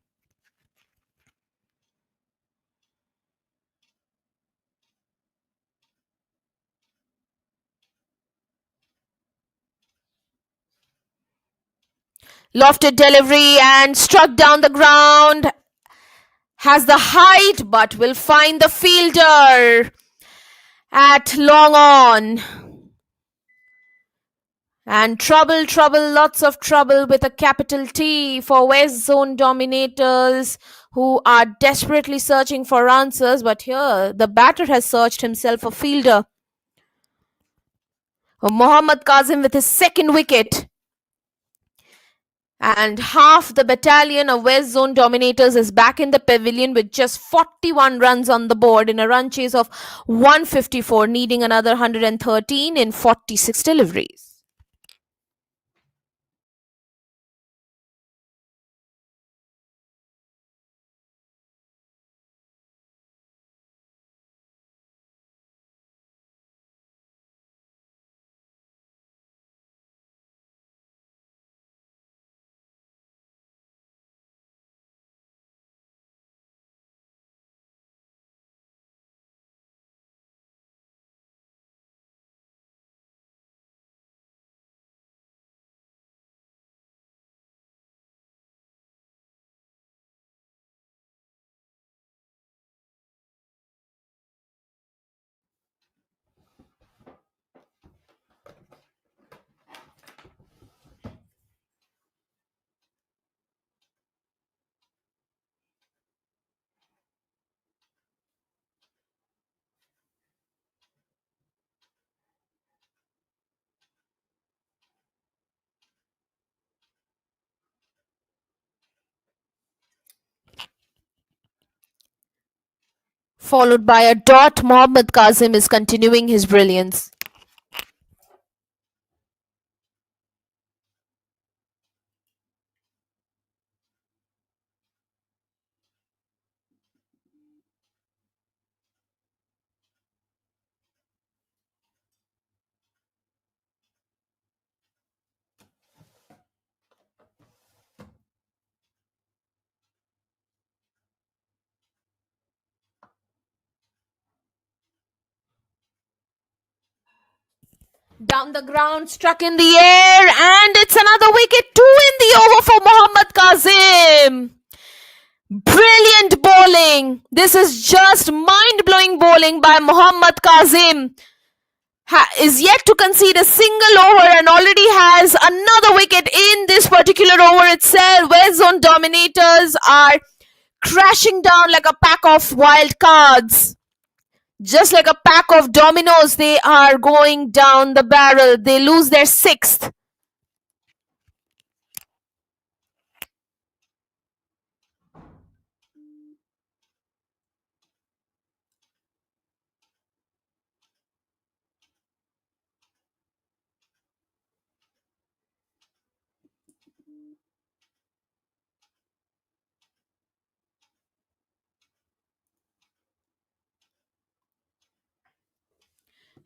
Lofted delivery and struck down the ground. Has the height but will find the fielder at long on. And trouble, trouble, lots of trouble with a capital T for West Zone Dominators who are desperately searching for answers. But here, the batter has searched himself a fielder. Mohammad Kazim with his second wicket. And half the battalion of West Zone Dominators is back in the pavilion with just 41 runs on the board in a run chase of 154, needing another 113 in 46 deliveries. followed by a dot. Mohammad Kazim is continuing his brilliance. Down the ground, struck in the air, and it's another wicket. Two in the over for Mohammad Kazim. Brilliant bowling. This is just mind-blowing bowling by Mohammad Kazim. Is yet to concede a single over and already has another wicket in this particular over itself. West Zone Dominators are crashing down like a pack of wild cards. Just like a pack of dominoes, they are going down the barrel. They lose their sixth.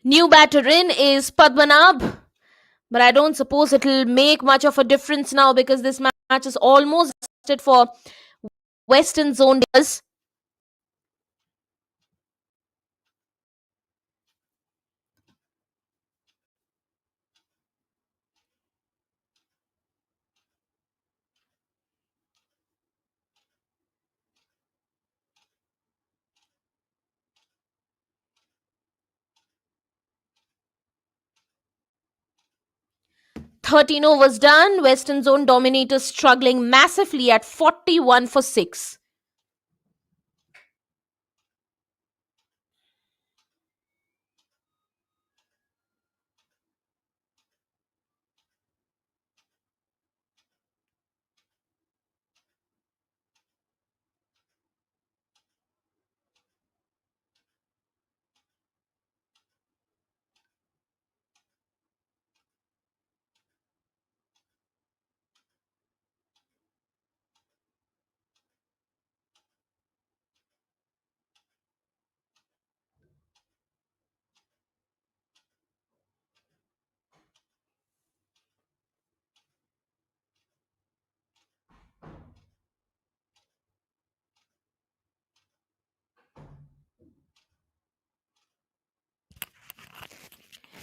New batter in is Padmanabh, but I don't suppose it'll make much of a difference now because this match is almost lasted for Western Zone. 13 overs done. Western Zone Dominators struggling massively at 41 for 6.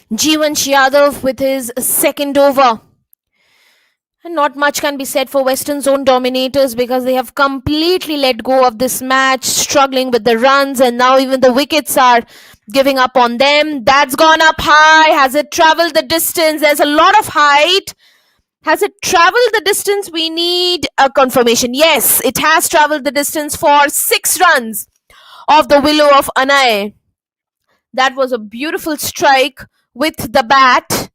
Jeevansh Yadav with his second over. And not much can be said for Western Zone Dominators because they have completely let go of this match, struggling with the runs, and now even the wickets are giving up on them. That's gone up high. Has it traveled the distance? There's a lot of height. Has it traveled the distance? We need a confirmation. Yes, it has traveled the distance for 6 runs of the Willow of Anai. That was a beautiful strike with the bat.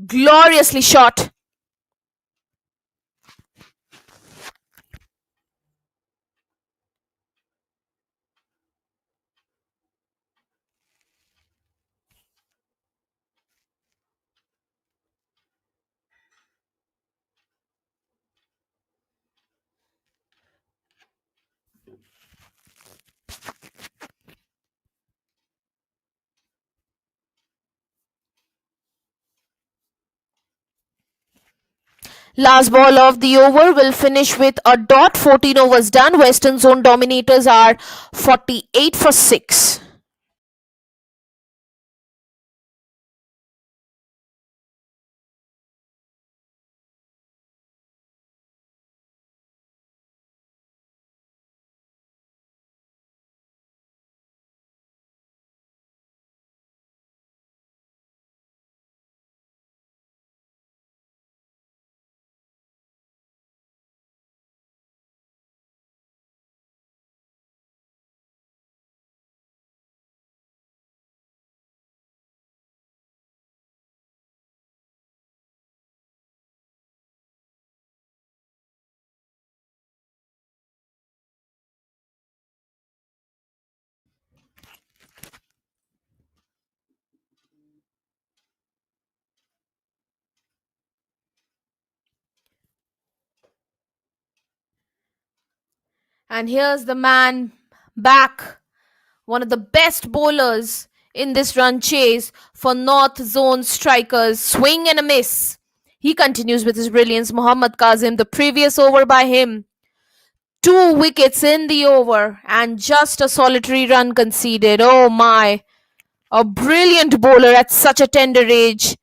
Gloriously shot. Last ball of the over will finish with a dot. 14 overs done. Western Zone Dominators are 48 for 6. And here's the man back, one of the best bowlers in this run chase for North Zone strikers. Swing and a miss. He continues with his brilliance. Mohammad Kazim, the previous over by him. 2 wickets in the over and just a solitary run conceded. Oh my. A brilliant bowler at such a tender age.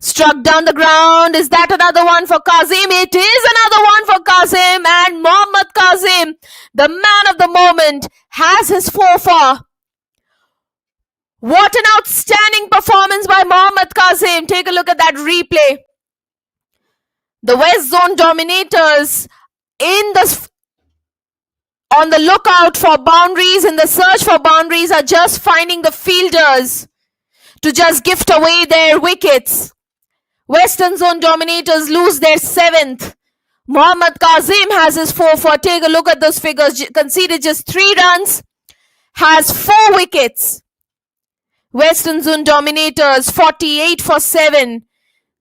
Struck down the ground. Is that another one for Kazim? It is another one for Kazim. And Mohammad Kazim, the man of the moment, has his 4-for. What an outstanding performance by Mohammad Kazim. Take a look at that replay. The West Zone Dominators on the lookout for boundaries, in the search for boundaries, are just finding the fielders to just gift away their wickets. Western Zone Dominators lose their 7th. Mohammad Kazim has his 4-for. Take a look at those figures. Conceded just 3 runs, has 4 wickets. Western Zone Dominators 48 for 7.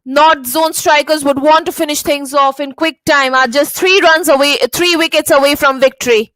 North Zone strikers would want to finish things off in quick time, are just 3 wickets away from victory.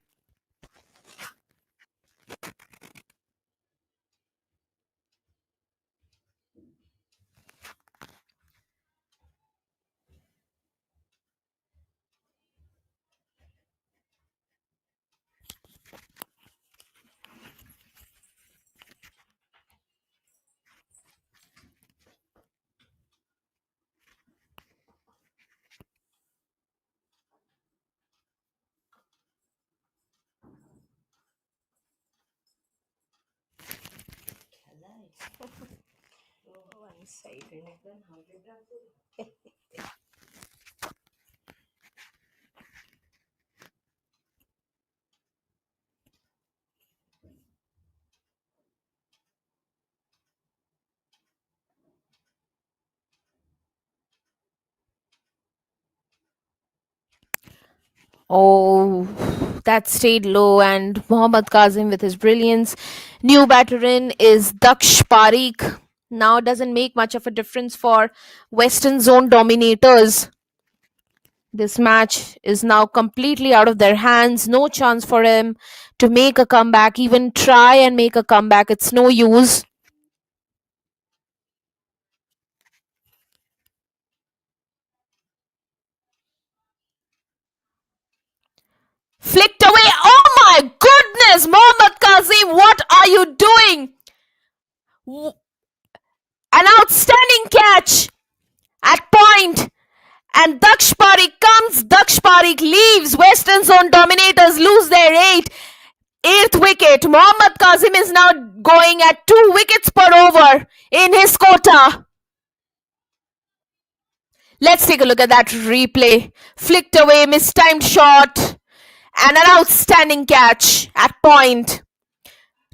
Oh, that stayed low, and Mohammad Kazim with his brilliance. New batter in is Daksh Parikh. Now doesn't make much of a difference for Western Zone Dominators. This match is now completely out of their hands. No chance for him to make a comeback, even try and make a comeback. It's no use. Flicked away. Oh my goodness, Mohammad Kazim, what are you doing? An outstanding catch at point. And Daksh Parikh comes. Daksh Parikh leaves. Western Zone Dominators lose their 8th wicket. Mohammad Kazim is now going at 2 wickets per over in his quota. Let's take a look at that replay. Flicked away, mistimed shot, and an outstanding catch at point.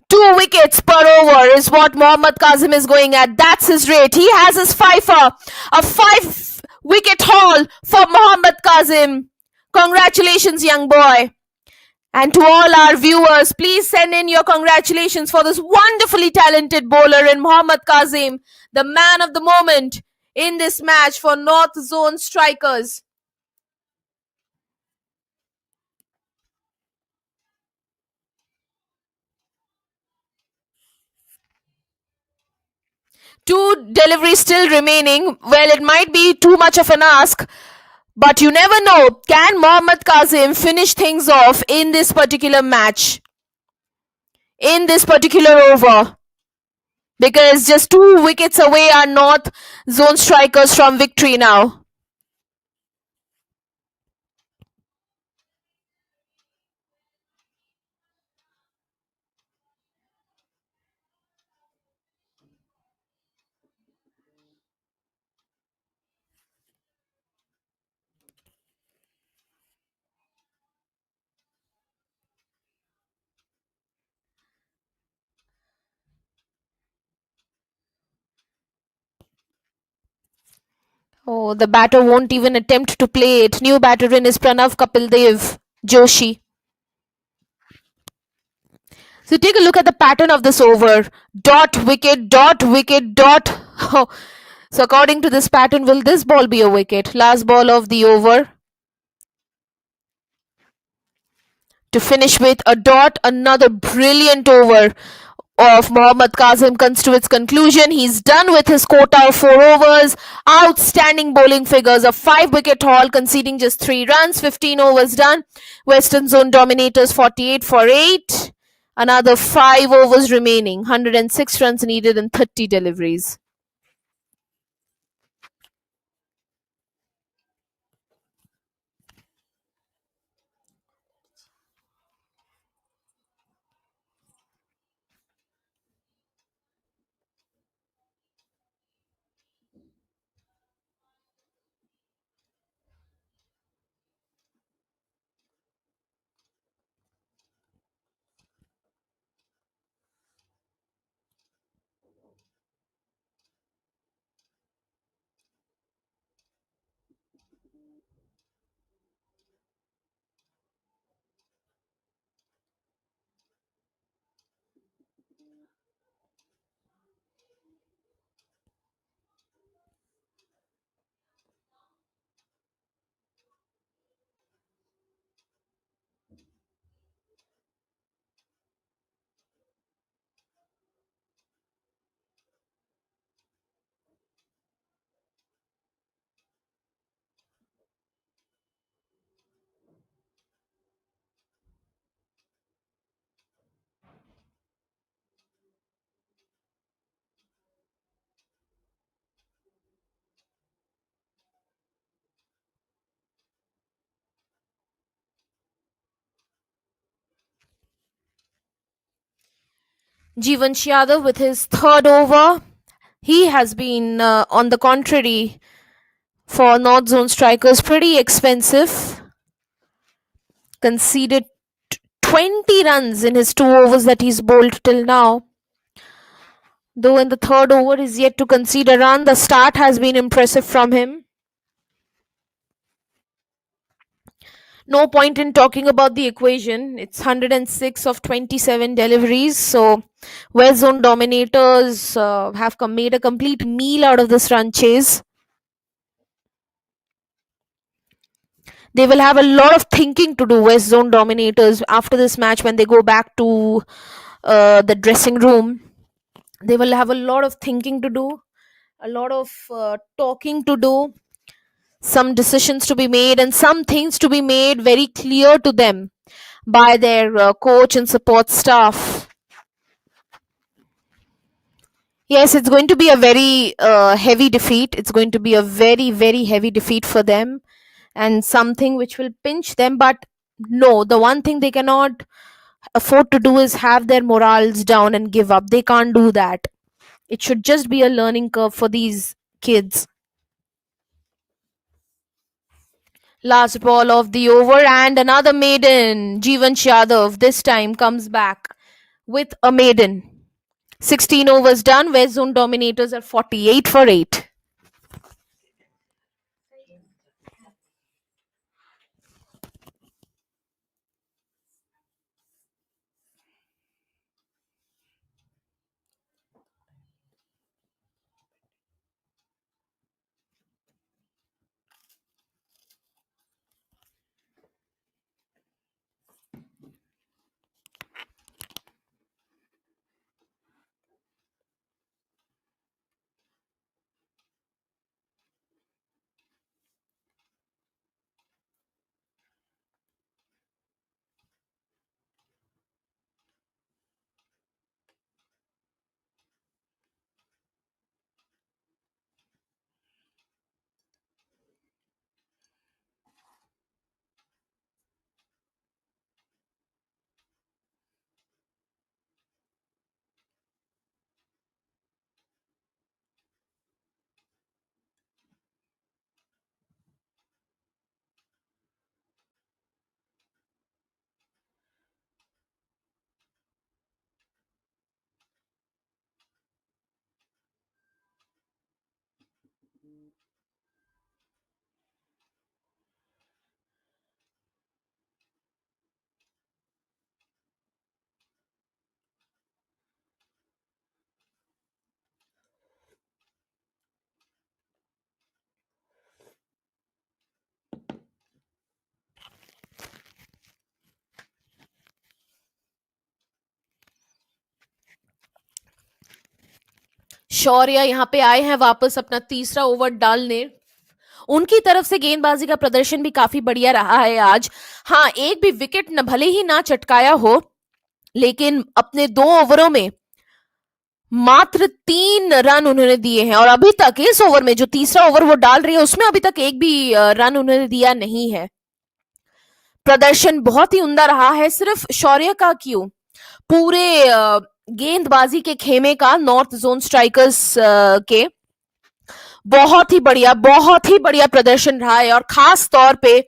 2 wickets per over is what Mohammad Kazim is going at. That's his rate. He has his 5-for. A 5-wicket haul for Mohammad Kazim. Congratulations, young boy. And to all our viewers, please send in your congratulations for this wonderfully talented bowler in Mohammad Kazim, the man of the moment in this match for North Zone strikers. Two deliveries still remaining. Well, it might be too much of an ask, but you never know. Can Mohammad Kazim finish things off in this particular match? In this particular over? Because just 2 wickets away are North Zone strikers from victory now. Oh, the batter won't even attempt to play it. New batter in is Pranav Kapildev Joshi. So take a look at the pattern of this over. Dot, wicket, dot, wicket, dot. Oh. So according to this pattern, will this ball be a wicket? Last ball of the over. to finish with a dot. Another brilliant over of Mohammad Kazim comes to its conclusion. He's done with his quota of 4 overs. Outstanding bowling figures. A 5 wicket haul, conceding just 3 runs. 15 overs done. Western Zone Dominators 48 for 8. Another 5 overs remaining. 106 runs needed in 30 deliveries. Jivansh Yadav with his third over. He has been, on the contrary, for North Zone strikers, pretty expensive. Conceded 20 runs in his 2 overs that he's bowled till now. Though in the third over, he's yet to concede a run. The start has been impressive from him. No point in talking about the equation. It's 106 of 27 deliveries. So, West Zone Dominators have made a complete meal out of this run chase. They will have a lot of thinking to do, West Zone Dominators, after this match when they go back to the dressing room. They will have a lot of thinking to do, a lot of talking to do, some decisions to be made, and some things to be made very clear to them by their coach and support staff. Yes, it's going to be a very heavy defeat. It's going to be a very, very heavy defeat for them, and something which will pinch them. But no, the one thing they cannot afford to do is have their morals down and give up. They can't do that. It should just be a learning curve for these kids. Last ball of the over and another maiden. Jivansh Yadav this time comes back with a maiden. 16 overs done. West Zone Dominators are 48 for 8. शौर्य यहाँ पे आए हैं वापस अपना तीसरा over डालने। उनकी तरफ से गेंदबाजी का प्रदर्शन भी काफी बढ़िया रहा है आज। हाँ, एक भी विकेट न भले ही ना चटकाया हो, लेकिन अपने 2 ओवरों में मात्र 3 रन उन्होंने दिए हैं, और अभी तक इस ओवर में जो तीसरा ओवर वो डाल रही है उसमें अभी तक एक भी रन उन्होंने दिया नहीं है। प्रदर्शन बहुत ही उम्दा रहा है, सिर्फ शौर्य का क्यों, पूरे गेंदबाजी के खेमे का, नॉर्थ जोन स्ट्राइकर्स के बहुत ही बढ़िया प्रदर्शन रहा है। और खास तौर पे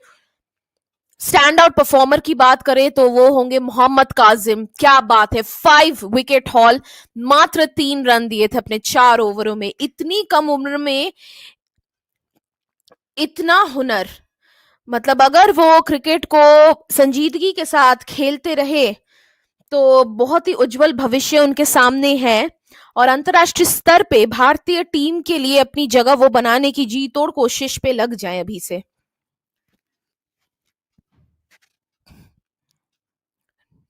स्टैंड आउट परफॉर्मर की बात करें तो वो होंगे मोहम्मद काजिम। क्या बात है, 5 विकेट हॉल, मात्र 3 रन दिए थे अपने 4 ओवरों में। इतनी कम उम्र में इतना हुनर, मतलब अगर वो क्रिकेट को संजीदगी के साथ खेलते रहे तो बहुत ही उज्जवल भविष्य उनके सामने है, और अंतर्राष्ट्रीय स्तर पे भारतीय टीम के लिए अपनी जगह वो बनाने की जी तोड़ कोशिश पे लग जाए अभी से।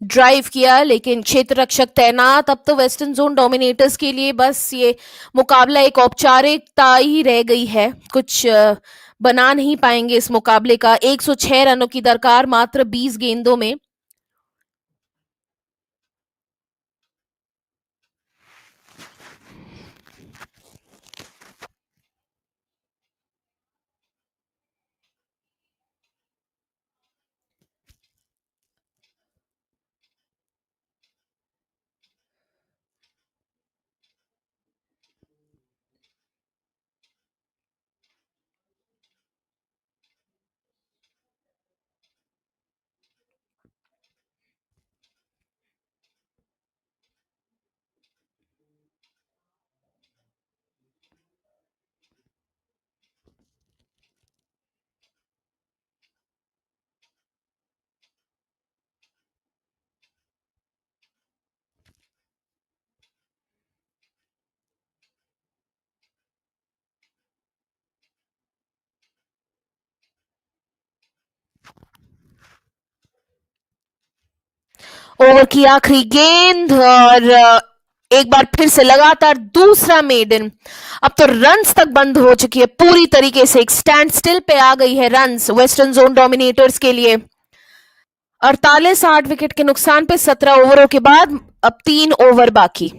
ड्राइव किया, लेकिन क्षेत्र रक्षक तैनात। अब तो वेस्टर्न जोन डोमिनेटर्स के लिए बस ये मुकाबला एक औपचारिकता ही रह गई है, कुछ बना नहीं पाएंगे इस मुकाबले का। 106 रनों की दरकार मात्र 20 गेंदों में। ओवर की आखिरी गेंद, और एक बार फिर से लगातार दूसरा मेडन। अब तो रन्स तक बंद हो चुकी है पूरी तरीके से, एक स्टैंड स्टिल पे आ गई है रन्स वेस्टर्न जोन डोमिनेटर्स के लिए। 48 विकेट के नुकसान पे 17 ओवरों के बाद अब 3 ओवर बाकी।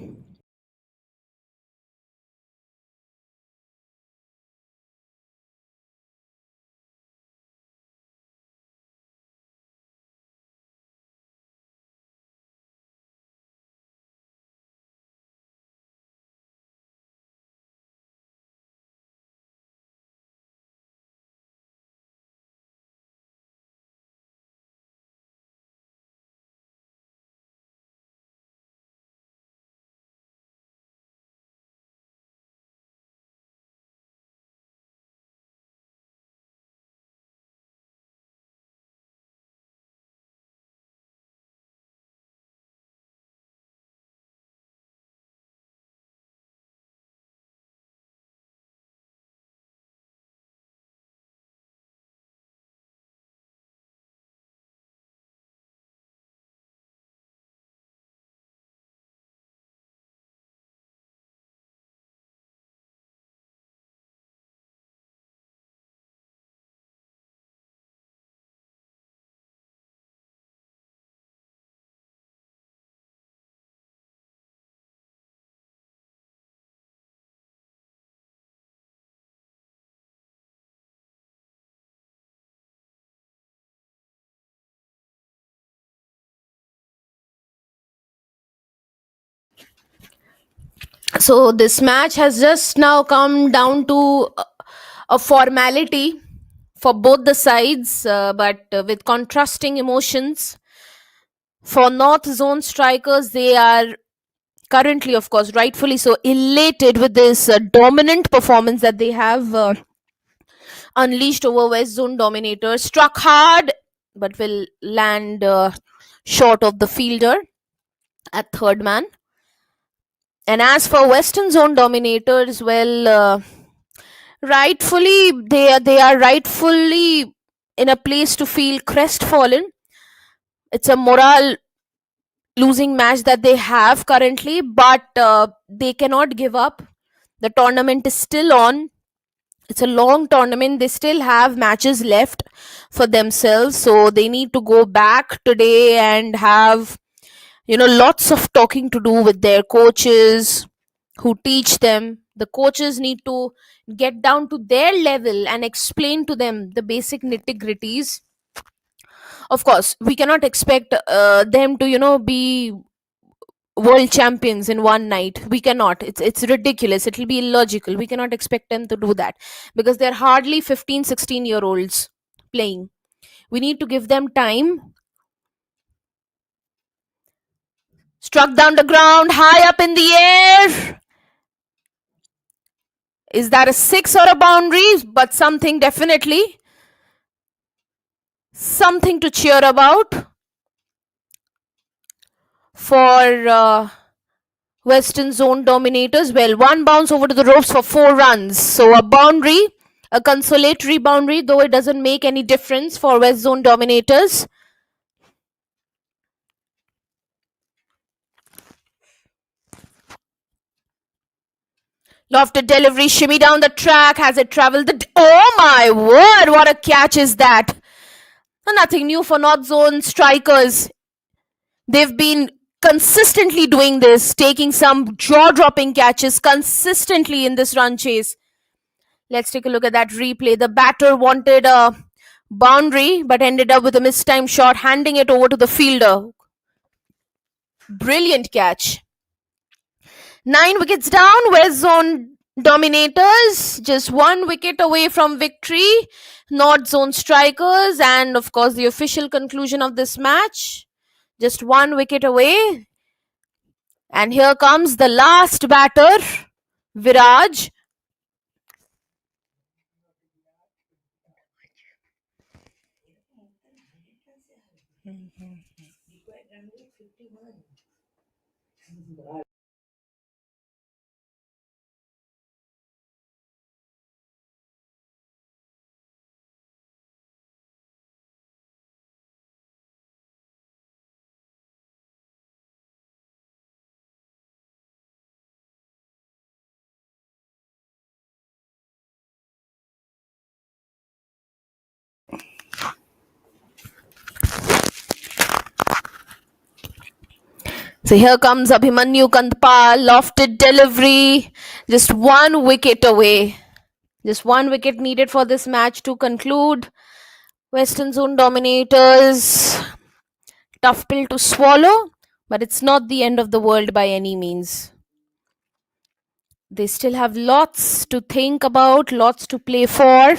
So this match has just now come down to a formality for both the sides, but with contrasting emotions. For North Zone strikers, they are currently, of course, rightfully so, elated with this dominant performance that they have unleashed over West Zone Dominators. Struck hard, but will land short of the fielder at third man. And as for Western Zone Dominators, well, rightfully they are rightfully in a place to feel crestfallen. It's a morale losing match that they have currently, but they cannot give up. The tournament is still on. It's a long tournament. They still have matches left for themselves. So they need to go back today and have, lots of talking to do with their coaches who teach them. The coaches need to get down to their level and explain to them the basic nitty gritties. Of course, we cannot expect them to, be world champions in one night. We cannot. It's ridiculous. It will be illogical. We cannot expect them to do that because they're hardly 15, 16-year olds playing. We need to give them time. Struck down the ground, high up in the air. Is that a six or a boundary? But something, definitely. Something to cheer about for Western Zone Dominators. Well, one bounce over to the ropes for 4 runs. So a boundary, a consolatory boundary, though it doesn't make any difference for West Zone Dominators. Lofted delivery, shimmy down the track. Has it traveled the... Oh my word, what a catch is that. Nothing new for North Zone strikers. They've been consistently doing this, taking some jaw-dropping catches consistently in this run chase. Let's take a look at that replay. The batter wanted a boundary but ended up with a mistimed shot, handing it over to the fielder. Brilliant catch. 9 wickets down, West Zone Dominators, just 1 wicket away from victory. North Zone Strikers, and of course the official conclusion of this match, just 1 wicket away. And here comes the last batter, Viraj. So here comes Abhimanyu Kandpal, lofted delivery, just 1 wicket away. Just 1 wicket needed for this match to conclude. Western Zone Dominators, tough pill to swallow, but it's not the end of the world by any means. They still have lots to think about, lots to play for.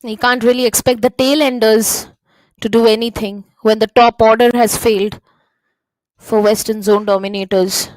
You can't really expect the tail enders to do anything when the top order has failed for Western Zone Dominators.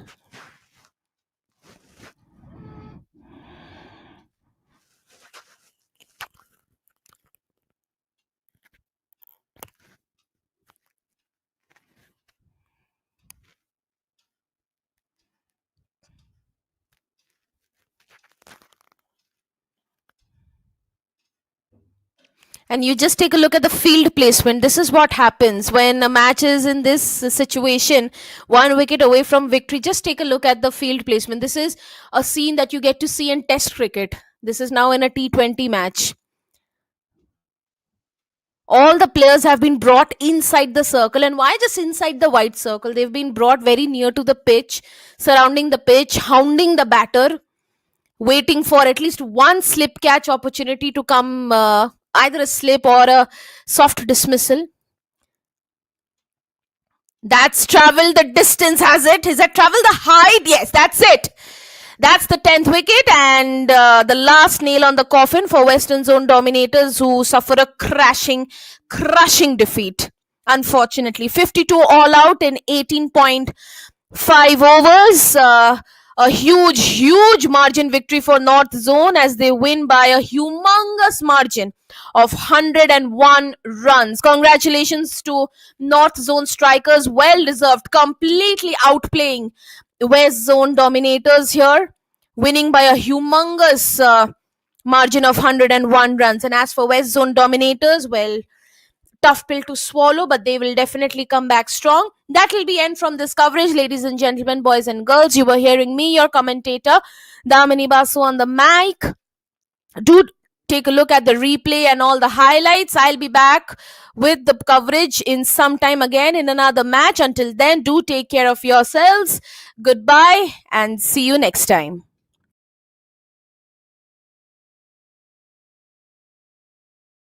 And you just take a look at the field placement. This is what happens when a match is in this situation, 1 wicket away from victory. Just take a look at the field placement. This is a scene that you get to see in Test cricket. This is now in a T20 match. All the players have been brought inside the circle. And why just inside the white circle? They've been brought very near to the pitch, surrounding the pitch, hounding the batter, waiting for at least one slip catch opportunity to come, either a slip or a soft dismissal. That's traveled the distance, has it? Has it traveled the height? Yes, that's it. That's the 10th wicket and the last nail on the coffin for Western Zone Dominators, who suffer a crushing defeat. Unfortunately, 52 all out in 18.5 overs. A huge margin victory for North Zone as they win by a humongous margin of 101 runs. Congratulations to North Zone strikers. Well deserved, completely outplaying West Zone Dominators here, winning by a humongous margin of 101 runs. And as for West Zone Dominators, well, tough pill to swallow, but they will definitely come back strong. That will be end from this coverage, ladies and gentlemen, boys and girls. You were hearing me, your commentator, Damini Basu, on the mic. Do take a look at the replay and all the highlights. I'll be back with the coverage in some time again in another match. Until then, do take care of yourselves. Goodbye and see you next time.